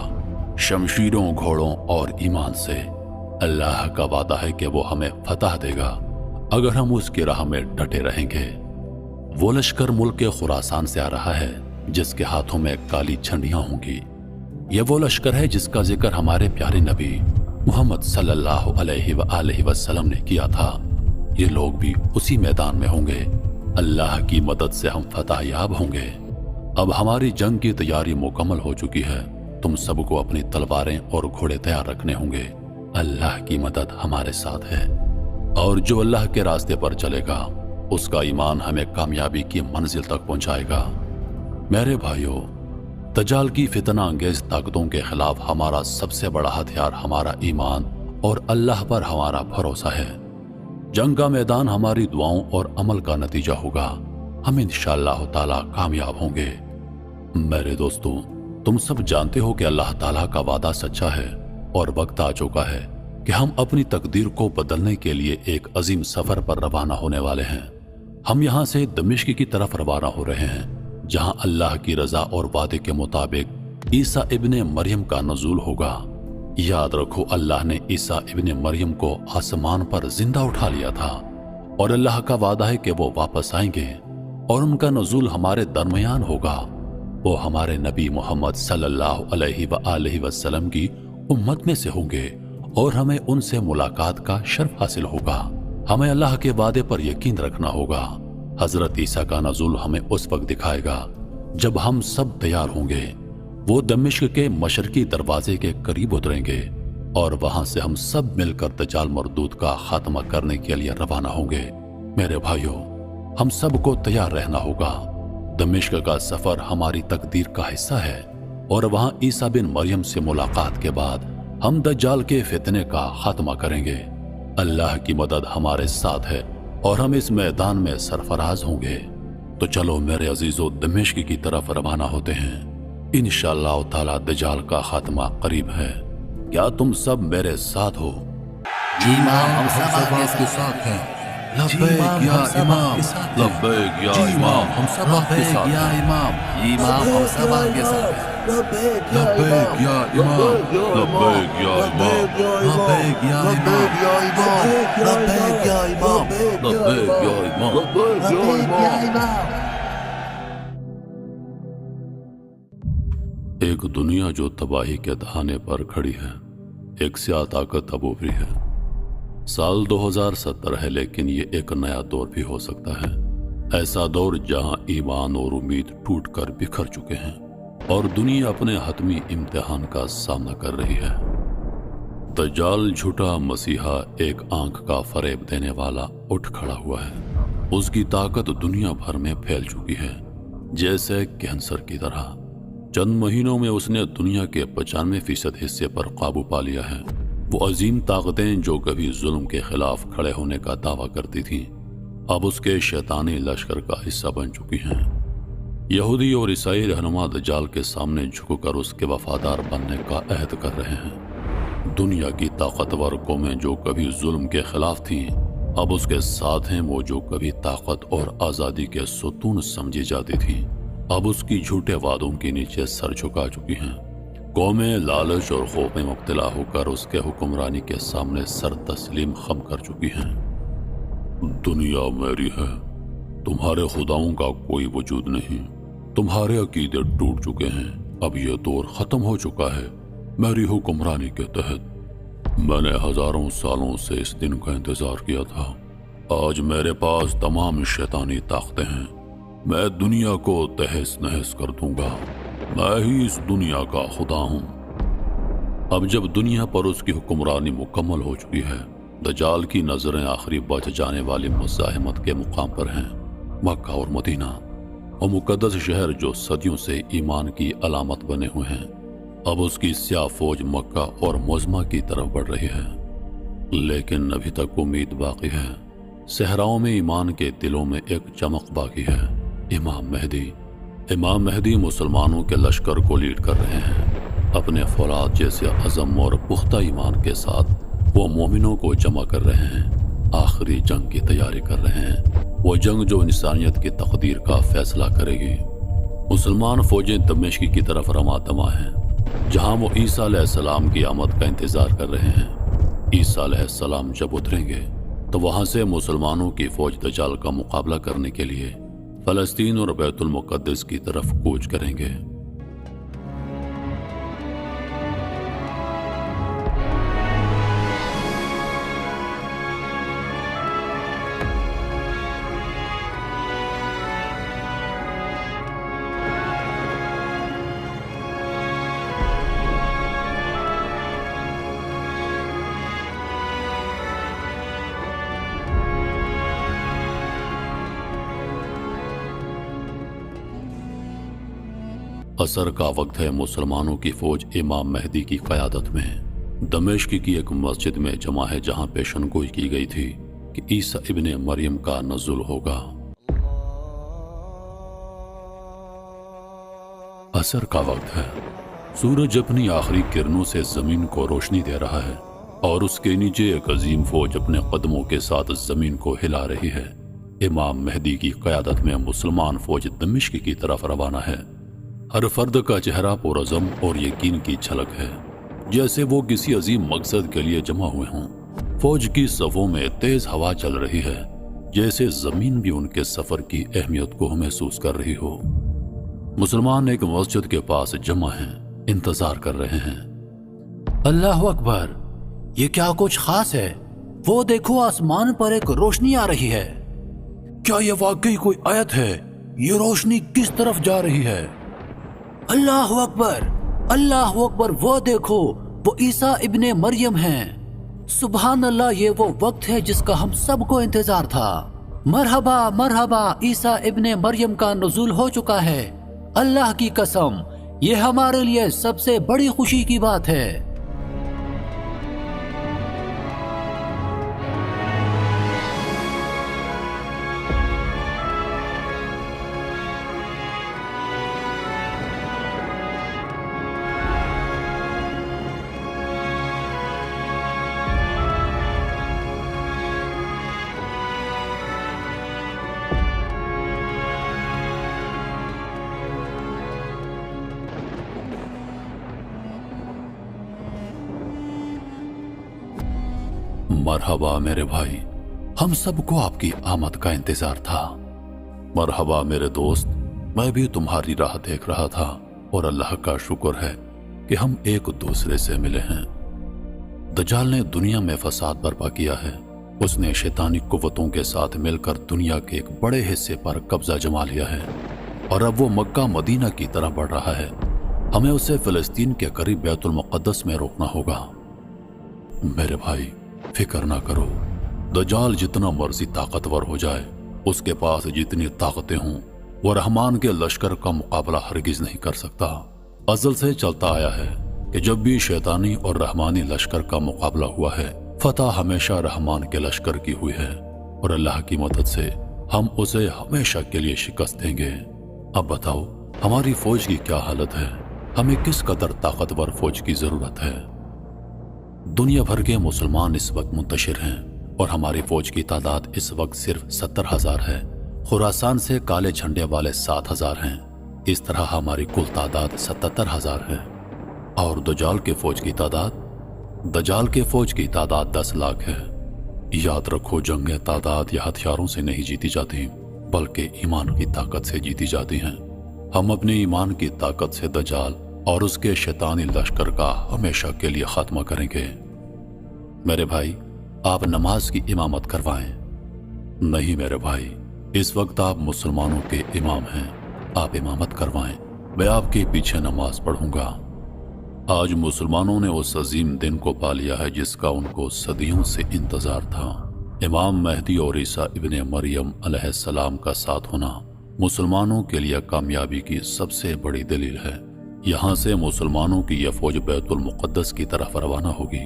شمشیروں، گھوڑوں اور ایمان سے۔ اللہ کا وعدہ ہے کہ وہ ہمیں فتح دے گا اگر ہم اس کی راہ میں ڈٹے رہیں گے۔ وہ لشکر ملک کے خراسان سے آ رہا ہے جس کے ہاتھوں میں کالی جھنڈیاں ہوں گی۔ یہ وہ لشکر ہے جس کا ذکر ہمارے پیارے نبی محمد صلی اللہ علیہ وآلہ وسلم نے کیا تھا۔ یہ لوگ بھی اسی میدان میں ہوں گے۔ اللہ کی مدد سے ہم فتح یاب ہوں گے۔ اب ہماری جنگ کی تیاری مکمل ہو چکی ہے۔ تم سب کو اپنی تلواریں اور گھوڑے تیار رکھنے ہوں گے۔ اللہ کی مدد ہمارے ساتھ ہے، اور جو اللہ کے راستے پر چلے گا اس کا ایمان ہمیں کامیابی کی منزل تک پہنچائے گا۔ میرے بھائیوں، دجال کی فتنہ انگیز طاقتوں کے خلاف ہمارا سب سے بڑا ہتھیار ہمارا ایمان اور اللہ پر ہمارا بھروسہ ہے۔ جنگ کا میدان ہماری دعاؤں اور عمل کا نتیجہ ہوگا۔ ہم انشاءاللہ تعالی کامیاب ہوں گے۔ میرے دوستوں، تم سب جانتے ہو کہ اللہ تعالیٰ کا وعدہ سچا ہے اور وقت آ چکا ہے کہ ہم اپنی تقدیر کو بدلنے کے لیے ایک عظیم سفر پر روانہ ہونے والے ہیں۔ ہم یہاں سے دمشق کی طرف روانہ ہو رہے ہیں، جہاں اللہ کی رضا اور وعدے کے مطابق عیسیٰ ابن مریم کا نزول ہوگا۔ یاد رکھو، اللہ نے عیسیٰ ابن مریم کو آسمان پر زندہ اٹھا لیا تھا، اور اللہ کا وعدہ ہے کہ وہ واپس آئیں گے اور ان کا نزول ہمارے درمیان ہوگا۔ وہ ہمارے نبی محمد صلی اللہ علیہ وآلہ وسلم کی امت میں سے ہوں گے اور ہمیں ان سے ملاقات کا شرف حاصل ہوگا۔ ہمیں اللہ کے وعدے پر یقین رکھنا ہوگا۔ حضرت عیسیٰ کا نزول ہمیں اس وقت دکھائے گا جب ہم سب تیار ہوں گے۔ وہ دمشق کے مشرقی دروازے کے قریب اتریں گے اور وہاں سے ہم سب مل کر دجال مردود کا خاتمہ کرنے کے لیے روانہ ہوں گے۔ میرے بھائیوں، ہم سب کو تیار رہنا ہوگا۔ دمشق کا سفر ہماری تقدیر کا حصہ ہے، اور وہاں عیسیٰ بن مریم سے ملاقات کے بعد ہم دجال کے فتنے کا خاتمہ کریں گے۔ اللہ کی مدد ہمارے ساتھ ہے اور ہم اس میدان میں سرفراز ہوں گے۔ تو چلو میرے عزیزو، دمشق کی طرف روانہ ہوتے ہیں۔ इंशाअल्लाह ताला दजाल का खात्मा करीब है। क्या तुम सब मेरे साथ हो? जी इमाम, हम सब आपके साथ हैं। लब्बैक या इमाम, लब्बैक या इमाम, हम सब आपके लब्बैक साथ या हैं। इमाम, इमाम हम सब आपके साथ हैं। लब्बैक या इमाम, लब्बैक या इमाम, लब्बैक या इमाम, लब्बैक या इमाम, लब्बैक या इमाम, लब्बैक या इमाम। एक दुनिया जो तबाही के दहाने पर खड़ी है, एक स्याह ताकत अब उभरी है। साल 2070 है, लेकिन ये एक नया दौर भी हो सकता है। ऐसा दौर जहां ईमान और उम्मीद टूट कर बिखर चुके हैं और दुनिया अपने हतमी इम्तिहान का सामना कर रही है। दज्जाल झूठा मसीहा, एक आंख का फरेब देने वाला उठ खड़ा हुआ है। उसकी ताकत दुनिया भर में फैल चुकी है, जैसे कैंसर की तरह। चंद महीनों में उसने दुनिया के 95% हिस्से पर काबू पा लिया है। वो अजीम ताकतें जो कभी जुल्म के खिलाफ खड़े होने का दावा करती थीं, अब उसके शैतानी लश्कर का हिस्सा बन चुकी हैं। यहूदी और ईसाई रहनुमा दज्जाल के सामने झुककर उसके वफादार बनने का अहद कर रहे हैं। दुनिया की ताकतवर कौमें जो कभी जुल्म के खिलाफ थीं, अब उसके साथ हैं। वो जो कभी ताकत और आज़ादी के सुतून समझी जाती थीं, अब उसकी झूठे वादों के नीचे सर झुका चुकी हैं। कौमें लालच और खौफ में मुब्तला होकर उसके हुक्मरानी के सामने सर तस्लीम खम कर चुकी हैं। दुनिया मेरी है, तुम्हारे खुदाओं का कोई वजूद नहीं। तुम्हारे अकीदे टूट चुके हैं, अब यह दौर खत्म हो चुका है। मेरी हुक्मरानी के तहत मैंने हजारों सालों से इस दिन का इंतजार किया था। आज मेरे पास तमाम शैतानी ताकतें हैं। मैं दुनिया को तहस नहस कर दूंगा। मैं ही इस दुनिया का खुदा हूं। अब जब दुनिया पर उसकी हुक्मरानी मुकम्मल हो चुकी है, दज्जाल की नजरें आखिरी बच जाने वाली मुज़ाहिमत के मुकाम पर हैं। मक्का और मदीना, और मुकद्दस शहर जो सदियों से ईमान की अलामत बने हुए हैं, अब उसकी स्याह फौज मक्का और मुज़मा की तरफ बढ़ रही है। लेकिन अभी तक उम्मीद बाकी है। सहराओं में ईमान के दिलों में एक चमक बाकी है। इमाम महदी मुसलमानों के लश्कर को लीड कर रहे हैं। अपने फौलाद जैसे अज़म और पुख्ता ईमान के साथ वो मोमिनों को जमा कर रहे हैं। आखिरी जंग की तैयारी कर रहे हैं, वो जंग जो इंसानियत की तकदीर का फैसला करेगी। मुसलमान फौजें दमिश्क की तरफ रमा दमा हैं, जहां वो ईसा अलैहिस्सलाम की आमद का इंतजार कर रहे हैं। ईसा अलैहिस्सलाम जब उतरेंगे तो वहां से मुसलमानों की फौज दज्जाल का मुकाबला करने के लिए फलस्तीन और बैतुल मुक़द्दस की तरफ कूच करेंगे। असर का वक्त है। मुसलमानों की फौज इमाम मेहदी की क़यादत में दमिश्क की एक मस्जिद में जमा है, जहां पेशनगोई की गई थी कि ईसा इब्ने मरियम का नज़ुल होगा। असर का वक्त है। सूरज अपनी आखिरी किरणों से जमीन को रोशनी दे रहा है और उसके नीचे एक अजीम फौज अपने कदमों के साथ जमीन को हिला रही है। इमाम मेहदी की क़यादत में मुसलमान फौज दमिश्क की तरफ रवाना है। हर फर्द का चेहरा पुरअज़म और यकीन की झलक है, जैसे वो किसी अजीम मकसद के लिए जमा हुए हों। फौज की सफ़ों में तेज हवा चल रही है, जैसे जमीन भी उनके सफर की अहमियत को महसूस कर रही हो। मुसलमान एक मस्जिद के पास जमा हैं, इंतजार कर रहे हैं। अल्लाह अकबर, ये क्या कुछ खास है? वो देखो, आसमान पर एक रोशनी आ रही है। क्या ये वाकई कोई आयत है? ये रोशनी किस तरफ जा रही है? अल्लाह अकबर, अल्लाह अकबर, वो देखो, वो ईसा इब्ने मरियम हैं। सुभान अल्लाह, ये वो वक्त है जिसका हम सबको इंतजार था। मरहबा मरहबा, ईसा इब्ने मरियम का नुज़ूल हो चुका है। अल्लाह की कसम, ये हमारे लिए सबसे बड़ी खुशी की बात है। मरहबा मेरे भाई, हम सबको आपकी आमद का इंतजार था। मरहबा मेरे दोस्त, मैं भी तुम्हारी राह देख रहा था और अल्लाह का शुक्र है कि हम एक दूसरे से मिले हैं। दज्जाल ने दुनिया में फसाद बर्पा किया है। उसने शैतानी कुव्वतों के साथ मिलकर दुनिया के एक बड़े हिस्से पर कब्जा जमा लिया है और अब वो मक्का मदीना की तरफ बढ़ रहा है। हमें उसे फिलिस्तीन के करीब बैतुल मुक़द्दस में रोकना होगा। मेरे भाई, फिक्र ना करो। दज्जाल जितना मर्जी ताकतवर हो जाए, उसके पास जितनी ताकतें हों, वो रहमान के लश्कर का मुकाबला हरगिज नहीं कर सकता। अज़ल से चलता आया है कि जब भी शैतानी और रहमानी लश्कर का मुकाबला हुआ है, फतह हमेशा रहमान के लश्कर की हुई है और अल्लाह की मदद से हम उसे हमेशा के लिए शिकस्त देंगे। अब बताओ, हमारी फौज की क्या हालत है? हमें किस कदर ताकतवर फौज की जरूरत है? दुनिया भर के मुसलमान इस वक्त मुंतशिर हैं और हमारी फौज की तादाद इस वक्त सिर्फ 70,000 है। खुरासान से काले झंडे वाले 7,000 हैं। इस तरह हमारी कुल तादाद 77,000 है। और दज्जाल के फौज की तादाद 10 लाख है। याद रखो, जंगें तादाद या हथियारों से नहीं जीती जाती, बल्कि ईमान की ताकत से जीती जाती हैं। हम अपने ईमान की ताकत से दज्जाल और उसके शैतानी लश्कर का हमेशा के लिए खात्मा करेंगे। मेरे भाई, आप नमाज की इमामत करवाएं। नहीं मेरे भाई, इस वक्त आप मुसलमानों के इमाम हैं। आप इमामत करवाएं, मैं आपके पीछे नमाज पढ़ूंगा। आज मुसलमानों ने उस अजीम दिन को पा लिया है जिसका उनको सदियों से इंतजार था। इमाम मेहदी और ईसा इब्ने मरियम अलैहिस्सलाम का साथ होना मुसलमानों के लिए कामयाबी की सबसे बड़ी दलील है। यहाँ से मुसलमानों की यह फौज बैतुल मुक़द्दस की तरफ रवाना होगी,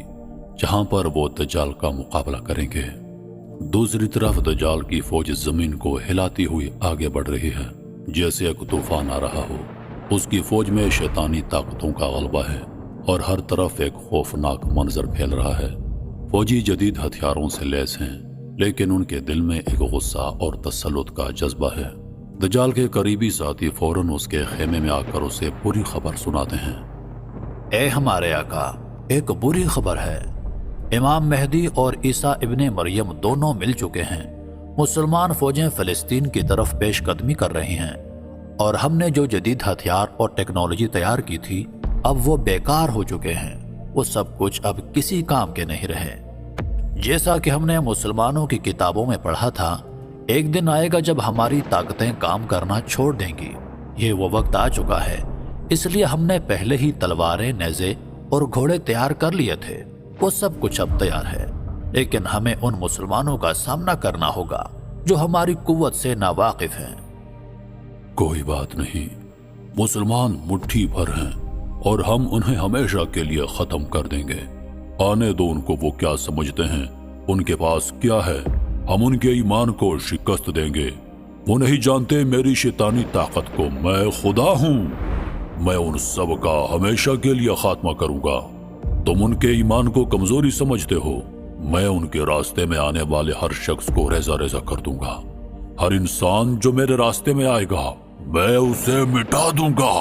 जहाँ पर वो दज्जाल का मुकाबला करेंगे। दूसरी तरफ दज्जाल की फौज जमीन को हिलाती हुई आगे बढ़ रही है, जैसे एक तूफान आ रहा हो। उसकी फौज में शैतानी ताकतों का गलबा है और हर तरफ एक खौफनाक मंजर फैल रहा है। फौजी जदीद हथियारों से लैस हैं, लेकिन उनके दिल में एक गुस्सा और तसल्लुत का जज्बा है। दज्जाल के करीबी साथी फौरन उसके खेमे में आकर उसे बुरी खबर सुनाते हैं। ए हमारे आका, एक बुरी खबर है। इमाम मेहदी और ईसा इब्ने मरियम दोनों मिल चुके हैं। मुसलमान फौजें फिलिस्तीन की तरफ पेशकदमी कर रही हैं और हमने जो जदीद हथियार और टेक्नोलॉजी तैयार की थी, अब वो बेकार हो चुके हैं। वो सब कुछ अब किसी काम के नहीं रहे। जैसा कि हमने मुसलमानों की किताबों में पढ़ा था, एक दिन आएगा जब हमारी ताकतें काम करना छोड़ देंगी। ये वो वक्त आ चुका है। इसलिए हमने पहले ही तलवारें, नेज़े और घोड़े तैयार कर लिए थे। वो सब कुछ अब तैयार है, लेकिन हमें उन मुसलमानों का सामना करना होगा जो हमारी कुव्वत से नावाकिफ हैं। कोई बात नहीं, मुसलमान मुट्ठी भर हैं और हम उन्हें हमेशा के लिए खत्म कर देंगे। आने दो उनको, वो क्या समझते हैं, उनके पास क्या है। हम उनके ईमान को शिकस्त देंगे। वो नहीं जानते मेरी शैतानी ताकत को। मैं खुदा हूं। मैं उन सब का हमेशा के लिए खात्मा करूंगा। तुम उनके ईमान को कमजोरी समझते हो। मैं उनके रास्ते में आने वाले हर शख्स को रेजा रेजा कर दूंगा। हर इंसान जो मेरे रास्ते में आएगा, मैं उसे मिटा दूंगा।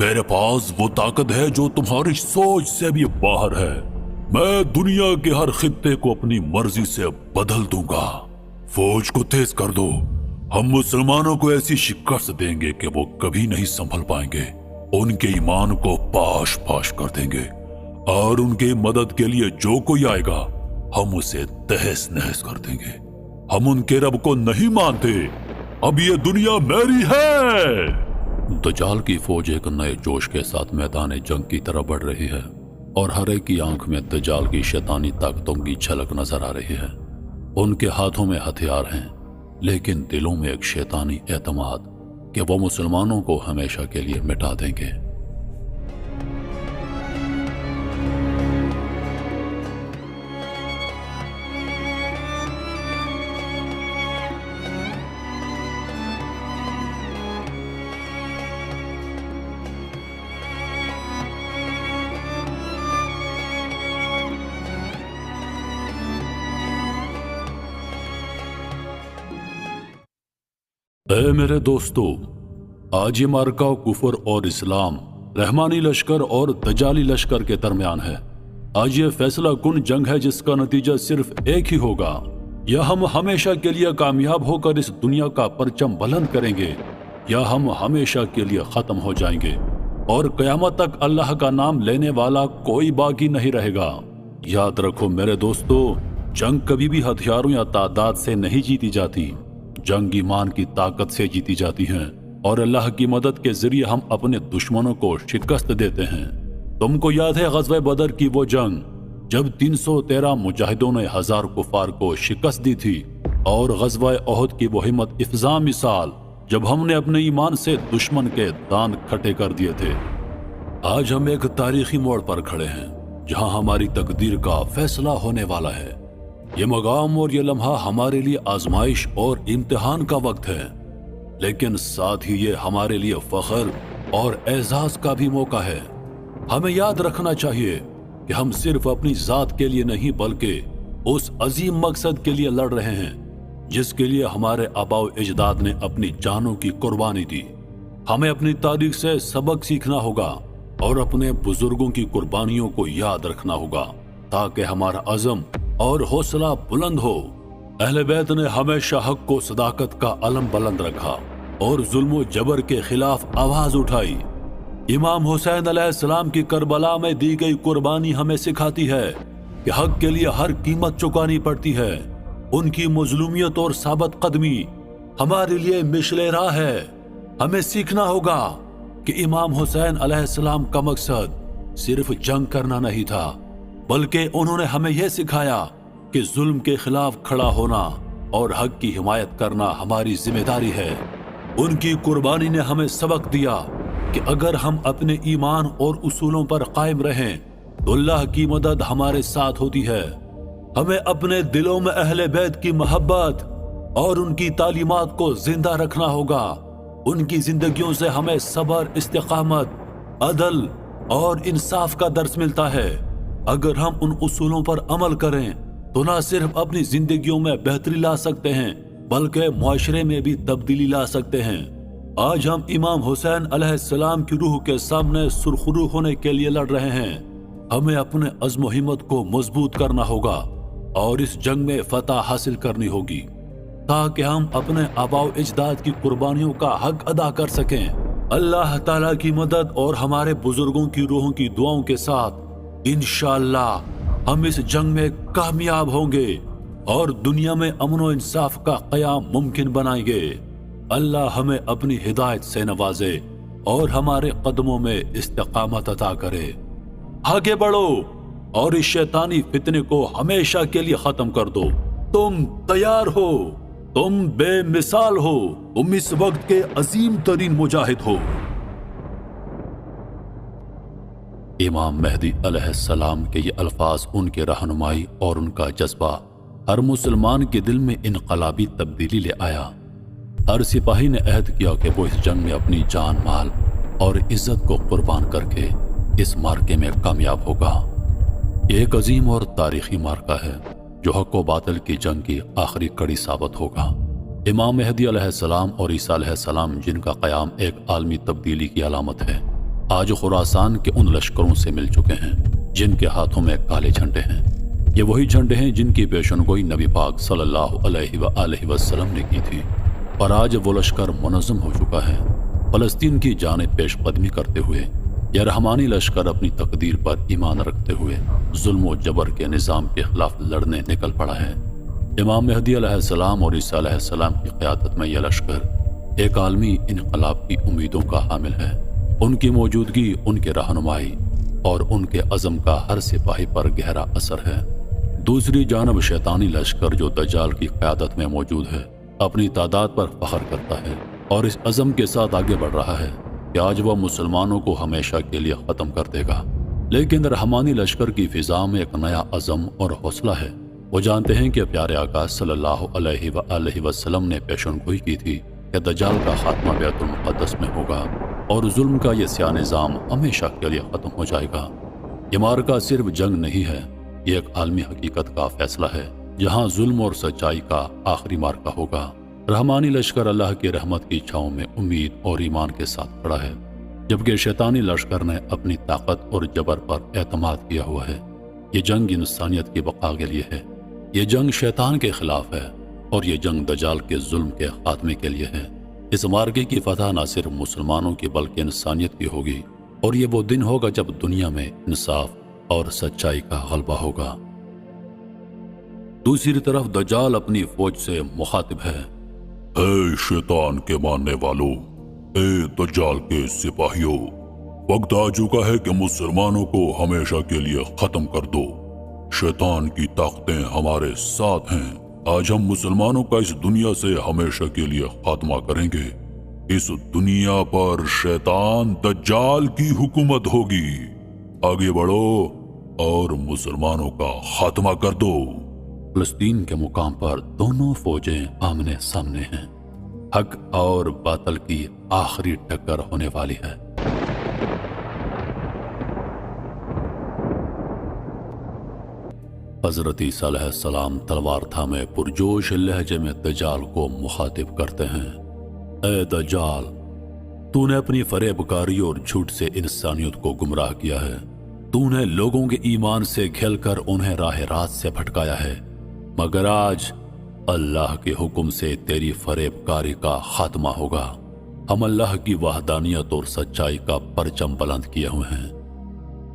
मेरे पास वो ताकत है जो तुम्हारी सोच से भी बाहर है। मैं दुनिया के हर खित्ते को अपनी मर्जी से बदल दूंगा। फौज को तेज कर दो। हम मुसलमानों को ऐसी शिकस्त देंगे कि वो कभी नहीं संभल पाएंगे। उनके ईमान को पाश पाश कर देंगे और उनकी मदद के लिए जो कोई आएगा, हम उसे तहस नहस कर देंगे। हम उनके रब को नहीं मानते। अब ये दुनिया मेरी है। दज्जाल की फौज एक नए जोश के साथ मैदान जंग की तरफ बढ़ रही है और हर एक की आंख में दज्जाल की शैतानी ताकतों की झलक नजर आ रही है। उनके हाथों में हथियार हैं, लेकिन दिलों में एक शैतानी एतमाद कि वो मुसलमानों को हमेशा के लिए मिटा देंगे। ऐ मेरे दोस्तों, आज ये मार्का कुफर और इस्लाम, रहमानी लश्कर और दज्जाली लश्कर के दरमियान है। آج یہ فیصلہ کن جنگ ہے جس کا نتیجہ صرف ایک ہی ہوگا، یا ہم ہمیشہ کے لیے کامیاب ہو کر اس دنیا کا پرچم بلند کریں گے، یا ہم ہمیشہ کے لیے ختم ہو جائیں گے اور قیامت تک اللہ کا نام لینے والا کوئی باقی نہیں رہے گا۔ یاد رکھو میرے دوستو، جنگ کبھی بھی ہتھیاروں یا تعداد سے نہیں جیتی جاتی، جنگ ایمان کی طاقت سے جیتی جاتی ہیں، اور اللہ کی مدد کے ذریعے ہم اپنے دشمنوں کو شکست دیتے ہیں۔ تم کو یاد ہے غزوہ بدر کی وہ جنگ جب 313 مجاہدوں نے 1000 کفار کو شکست دی تھی، اور غزوہ احد کی وہ ہمت افزا مثال جب ہم نے اپنے ایمان سے دشمن کے داند کھٹے کر دیے تھے۔ آج ہم ایک تاریخی موڑ پر کھڑے ہیں جہاں ہماری تقدیر کا فیصلہ ہونے والا ہے۔ یہ مقام اور یہ لمحہ ہمارے لیے آزمائش اور امتحان کا وقت ہے، لیکن ساتھ ہی یہ ہمارے لیے فخر اور اعزاز کا بھی موقع ہے۔ ہمیں یاد رکھنا چاہیے کہ ہم صرف اپنی ذات کے لیے نہیں بلکہ اس عظیم مقصد کے لیے لڑ رہے ہیں جس کے لیے ہمارے آباء و اجداد نے اپنی جانوں کی قربانی دی۔ ہمیں اپنی تاریخ سے سبق سیکھنا ہوگا اور اپنے بزرگوں کی قربانیوں کو یاد رکھنا ہوگا تاکہ ہمارا عزم اور حوصلہ بلند ہو۔ اہل بیت نے ہمیشہ حق کو صداقت کا علم بلند رکھا اور ظلم و جبر کے خلاف آواز اٹھائی۔ امام حسین علیہ السلام کی کربلا میں دی گئی قربانی ہمیں سکھاتی ہے کہ حق کے لیے ہر قیمت چکانی پڑتی ہے۔ ان کی مظلومیت اور ثابت قدمی ہمارے لیے مشعل راہ ہے۔ ہمیں سیکھنا ہوگا کہ امام حسین علیہ السلام کا مقصد صرف جنگ کرنا نہیں تھا، بلکہ انہوں نے ہمیں یہ سکھایا کہ ظلم کے خلاف کھڑا ہونا اور حق کی حمایت کرنا ہماری ذمہ داری ہے۔ ان کی قربانی نے ہمیں سبق دیا کہ اگر ہم اپنے ایمان اور اصولوں پر قائم رہیں تو اللہ کی مدد ہمارے ساتھ ہوتی ہے۔ ہمیں اپنے دلوں میں اہل بیت کی محبت اور ان کی تعلیمات کو زندہ رکھنا ہوگا۔ ان کی زندگیوں سے ہمیں صبر، استقامت، عدل اور انصاف کا درس ملتا ہے۔ اگر ہم ان اصولوں پر عمل کریں تو نہ صرف اپنی زندگیوں میں بہتری لا سکتے ہیں بلکہ معاشرے میں بھی تبدیلی لا سکتے ہیں۔ آج ہم امام حسین علیہ السلام کی روح کے سامنے سرخرو ہونے کے لیے لڑ رہے ہیں۔ ہمیں اپنے عزم و ہمت کو مضبوط کرنا ہوگا اور اس جنگ میں فتح حاصل کرنی ہوگی تاکہ ہم اپنے آباء و اجداد کی قربانیوں کا حق ادا کر سکیں۔ اللہ تعالیٰ کی مدد اور ہمارے بزرگوں کی روحوں کی دعاؤں کے ساتھ انشاءاللہ ہم اس جنگ میں کامیاب ہوں گے اور دنیا میں امن و انصاف کا قیام ممکن بنائیں گے۔ اللہ ہمیں اپنی ہدایت سے نوازے اور ہمارے قدموں میں استقامت عطا کرے۔ آگے بڑھو اور اس شیطانی فتنے کو ہمیشہ کے لیے ختم کر دو۔ تم تیار ہو، تم بے مثال ہو، تم اس وقت کے عظیم ترین مجاہد ہو۔ امام مہدی علیہ السلام کے یہ الفاظ، ان کے رہنمائی اور ان کا جذبہ ہر مسلمان کے دل میں انقلابی تبدیلی لے آیا۔ ہر سپاہی نے عہد کیا کہ وہ اس جنگ میں اپنی جان، مال اور عزت کو قربان کر کے اس مارکے میں کامیاب ہوگا۔ یہ ایک عظیم اور تاریخی مارکہ ہے جو حق و باطل کی جنگ کی آخری کڑی ثابت ہوگا۔ امام مہدی علیہ السلام اور عیسیٰ علیہ السلام جن کا قیام ایک عالمی تبدیلی کی علامت ہے، آج خراسان کے ان لشکروں سے مل چکے ہیں جن کے ہاتھوں میں کالے جھنڈے ہیں۔ یہ وہی جھنڈے ہیں جن کی پیشنگوئی نبی پاک صلی اللہ علیہ وآلہ وسلم نے کی تھی، اور آج وہ لشکر منظم ہو چکا ہے۔ فلسطین کی جانب پیش قدمی کرتے ہوئے یہ رحمانی لشکر اپنی تقدیر پر ایمان رکھتے ہوئے ظلم و جبر کے نظام کے خلاف لڑنے نکل پڑا ہے۔ امام مہدی علیہ السلام اور عیسیٰ علیہ السلام کی قیادت میں یہ لشکر ایک عالمی انقلاب کی امیدوں کا حامل ہے۔ ان کی موجودگی، ان کے رہنمائی اور ان کے عزم کا ہر سپاہی پر گہرا اثر ہے۔ دوسری جانب شیطانی لشکر جو دجال کی قیادت میں موجود ہے اپنی تعداد پر فخر کرتا ہے اور اس عزم کے ساتھ آگے بڑھ رہا ہے کہ آج وہ مسلمانوں کو ہمیشہ کے لیے ختم کر دے گا۔ لیکن رحمانی لشکر کی فضا میں ایک نیا عزم اور حوصلہ ہے۔ وہ جانتے ہیں کہ پیارے آقا صلی اللہ علیہ وآلہ وسلم نے پیشن گوئی کی تھی کہ دجال کا خاتمہ بیت المقدس میں ہوگا اور ظلم کا یہ سیاہ نظام ہمیشہ کے لیے ختم ہو جائے گا۔ یہ مارکہ صرف جنگ نہیں ہے، یہ ایک عالمی حقیقت کا فیصلہ ہے جہاں ظلم اور سچائی کا آخری مارکہ ہوگا۔ رحمانی لشکر اللہ کی رحمت کی چھاؤں میں امید اور ایمان کے ساتھ کھڑا ہے، جبکہ شیطانی لشکر نے اپنی طاقت اور جبر پر اعتماد کیا ہوا ہے۔ یہ جنگ انسانیت کی بقا کے لیے ہے، یہ جنگ شیطان کے خلاف ہے، اور یہ جنگ دجال کے ظلم کے خاتمے کے لیے ہے۔ اس معرکے کی فتح نہ صرف مسلمانوں کی بلکہ انسانیت کی ہوگی، اور یہ وہ دن ہوگا جب دنیا میں انصاف اور سچائی کا غلبہ ہوگا۔ دوسری طرف دجال اپنی فوج سے مخاطب ہے۔ اے شیطان کے ماننے والوں، اے دجال کے سپاہیوں، وقت آ چکا ہے کہ مسلمانوں کو ہمیشہ کے لیے ختم کر دو۔ شیطان کی طاقتیں ہمارے ساتھ ہیں۔ آج ہم مسلمانوں کا اس دنیا سے ہمیشہ کے لیے خاتمہ کریں گے۔ اس دنیا پر شیطان دجال کی حکومت ہوگی۔ آگے بڑھو اور مسلمانوں کا خاتمہ کر دو۔ فلسطین کے مقام پر دونوں فوجیں آمنے سامنے ہیں۔ حق اور باطل کی آخری ٹکر ہونے والی ہے۔ حضرت عیسیٰ علیہ السلام تلوار تھامے پرجوش لہجے میں دجال کو مخاطب کرتے ہیں۔ اے دجال، تو نے اپنی فریب کاری اور جھوٹ سے انسانیت کو گمراہ کیا ہے۔ تو نے لوگوں کے ایمان سے کھیل کر انہیں راہ راست سے بھٹکایا ہے، مگر آج اللہ کے حکم سے تیری فریب کاری کا خاتمہ ہوگا۔ ہم اللہ کی وحدانیت اور سچائی کا پرچم بلند کیے ہوئے ہیں۔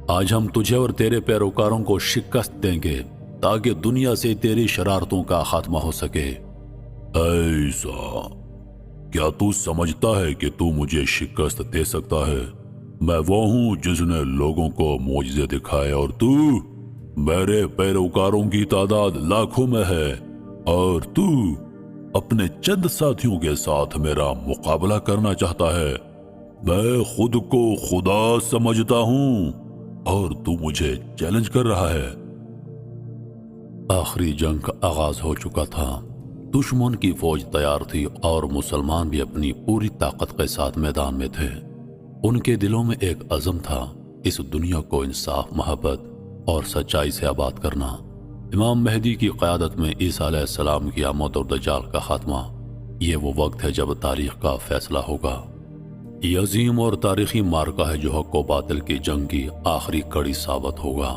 آج ہم تجھے اور تیرے پیروکاروں کو شکست دیں گے تاکہ دنیا سے تیری شرارتوں کا خاتمہ ہو سکے۔ اے عیسیٰ، کیا تو سمجھتا ہے کہ تو مجھے شکست دے سکتا ہے؟ میں وہ ہوں جس نے لوگوں کو معجزے دکھائے، اور تو میرے پیروکاروں کی تعداد لاکھوں میں ہے، اور تو اپنے چند ساتھیوں کے ساتھ میرا مقابلہ کرنا چاہتا ہے۔ میں خود کو خدا سمجھتا ہوں اور تو مجھے چیلنج کر رہا ہے۔ آخری جنگ کا آغاز ہو چکا تھا۔ دشمن کی فوج تیار تھی اور مسلمان بھی اپنی پوری طاقت کے ساتھ میدان میں تھے۔ ان کے دلوں میں ایک عزم تھا، اس دنیا کو انصاف، محبت اور سچائی سے آباد کرنا۔ امام مہدی کی قیادت میں عیسیٰ علیہ السلام کی آمد اور دجال کا خاتمہ، یہ وہ وقت ہے جب تاریخ کا فیصلہ ہوگا۔ یہ عظیم اور تاریخی معرکہ ہے جو حق و باطل کی جنگ کی آخری کڑی ثابت ہوگا۔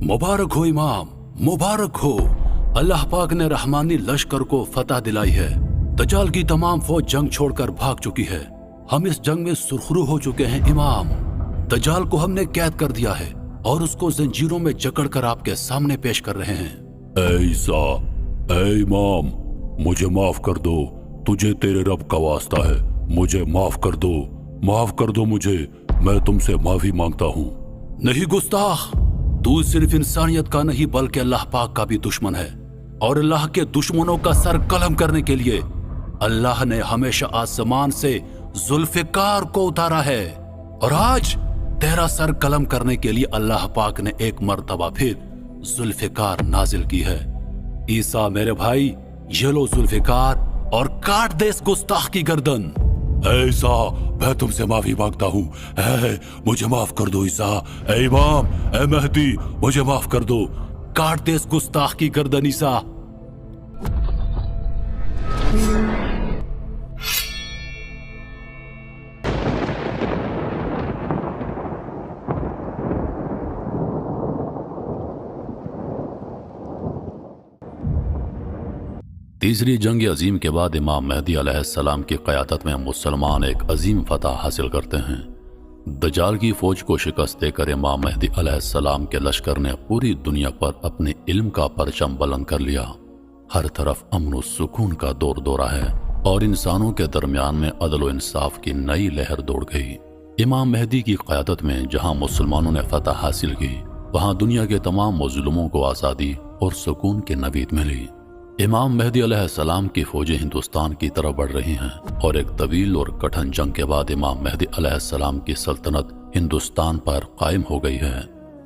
مبارک ہو امام، مبارک ہو۔ اللہ پاک نے رحمانی لشکر کو فتح دلائی ہے۔ دجال کی تمام فوج جنگ چھوڑ کر بھاگ چکی ہے۔ ہم اس جنگ میں سرخرو ہو چکے ہیں امام۔ دجال کو ہم نے قید کر دیا ہے اور اس کو زنجیروں میں جکڑ کر آپ کے سامنے پیش کر رہے ہیں۔ اے عیسیٰ، اے امام، مجھے معاف کر دو، تجھے تیرے رب کا واسطہ ہے، مجھے معاف کر دو، معاف کر دو مجھے، میں تم سے معافی مانگتا ہوں۔ نہیں گستاخ، تو صرف انسانیت کا نہیں بلکہ اللہ پاک کا بھی دشمن ہے، اور اللہ کے دشمنوں کا سر قلم کرنے کے لیے اللہ نے ہمیشہ آسمان سے ذوالفقار کو اتارا ہے، اور آج تیرا سر قلم کرنے کے لیے اللہ پاک نے ایک مرتبہ پھر ذوالفقار نازل کی ہے۔ عیسیٰ میرے بھائی، یہ لو ذوالفقار اور کاٹ دے اس گستاخ کی گردن۔ اے عیسیٰ، میں تم سے معافی مانگتا ہوں، اے مجھے معاف کر دو عیسیٰ، اے امام، اے مہدی، مجھے معاف کر دو۔ کاٹ دے اس گستاخ کی گردن عیسیٰ۔ تیسری جنگ عظیم کے بعد امام مہدی علیہ السلام کی قیادت میں مسلمان ایک عظیم فتح حاصل کرتے ہیں۔ دجال کی فوج کو شکست دے کر امام مہدی علیہ السلام کے لشکر نے پوری دنیا پر اپنے علم کا پرچم بلند کر لیا۔ ہر طرف امن و سکون کا دور دورہ ہے اور انسانوں کے درمیان میں عدل و انصاف کی نئی لہر دوڑ گئی۔ امام مہدی کی قیادت میں جہاں مسلمانوں نے فتح حاصل کی، وہاں دنیا کے تمام مظلوموں کو آزادی اور سکون کی نوید ملی۔ امام مہدی علیہ السلام کی فوجیں ہندوستان کی طرف بڑھ رہی ہیں اور ایک طویل اور کٹھن جنگ کے بعد امام مہدی علیہ السلام کی سلطنت ہندوستان پر قائم ہو گئی ہے۔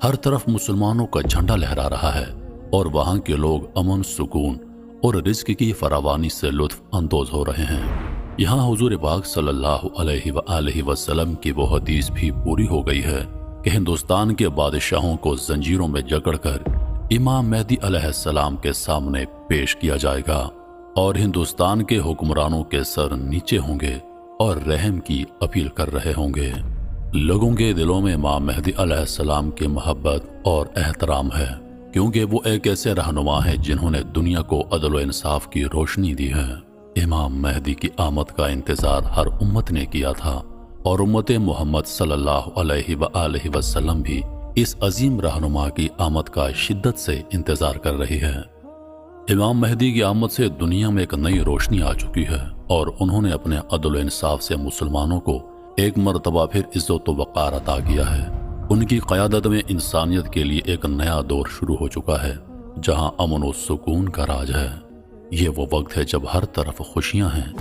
ہر طرف مسلمانوں کا جھنڈا لہرا رہا ہے اور وہاں کے لوگ امن، سکون اور رزق کی فراوانی سے لطف اندوز ہو رہے ہیں۔ یہاں حضور پاک صلی اللہ علیہ وآلہ وسلم کی وہ حدیث بھی پوری ہو گئی ہے کہ ہندوستان کے بادشاہوں کو زنجیروں میں جکڑ کر امام مہدی علیہ السلام کے سامنے پیش کیا جائے گا اور ہندوستان کے حکمرانوں کے سر نیچے ہوں گے اور رحم کی اپیل کر رہے ہوں گے۔ لوگوں کے دلوں میں امام مہدی علیہ السلام کی محبت اور احترام ہے، کیونکہ وہ ایک ایسے رہنما ہیں جنہوں نے دنیا کو عدل و انصاف کی روشنی دی ہے۔ امام مہدی کی آمد کا انتظار ہر امت نے کیا تھا اور امت محمد صلی اللہ علیہ وآلہ وسلم بھی اس عظیم رہنما کی آمد کا شدت سے انتظار کر رہی ہے۔ امام مہدی کی آمد سے دنیا میں ایک نئی روشنی آ چکی ہے اور انہوں نے اپنے عدل و انصاف سے مسلمانوں کو ایک مرتبہ پھر عزت و وقار عطا کیا ہے۔ ان کی قیادت میں انسانیت کے لیے ایک نیا دور شروع ہو چکا ہے جہاں امن و سکون کا راج ہے۔ یہ وہ وقت ہے جب ہر طرف خوشیاں ہیں،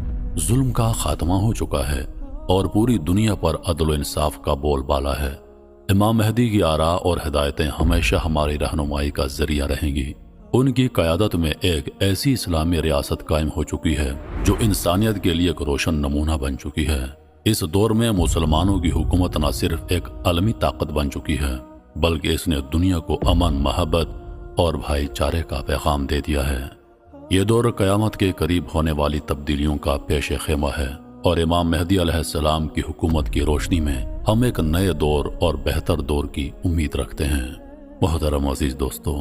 ظلم کا خاتمہ ہو چکا ہے اور پوری دنیا پر عدل و انصاف کا بول بالا ہے۔ امام مہدی کی آراء اور ہدایتیں ہمیشہ ہماری رہنمائی کا ذریعہ رہیں گی۔ ان کی قیادت میں ایک ایسی اسلامی ریاست قائم ہو چکی ہے جو انسانیت کے لیے ایک روشن نمونہ بن چکی ہے۔ اس دور میں مسلمانوں کی حکومت نہ صرف ایک عالمی طاقت بن چکی ہے بلکہ اس نے دنیا کو امن، محبت اور بھائی چارے کا پیغام دے دیا ہے۔ یہ دور قیامت کے قریب ہونے والی تبدیلیوں کا پیش خیمہ ہے اور امام مہدی علیہ السلام کی حکومت کی روشنی میں ہم ایک نئے دور اور بہتر دور کی امید رکھتے ہیں۔ محترم عزیز دوستو،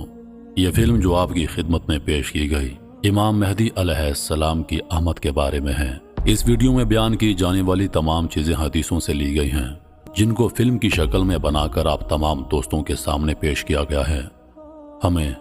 یہ فلم جو آپ کی خدمت میں پیش کی گئی امام مہدی علیہ السلام کی آمد کے بارے میں ہے۔ اس ویڈیو میں بیان کی جانے والی تمام چیزیں حدیثوں سے لی گئی ہیں جن کو فلم کی شکل میں بنا کر آپ تمام دوستوں کے سامنے پیش کیا گیا ہے۔ ہمیں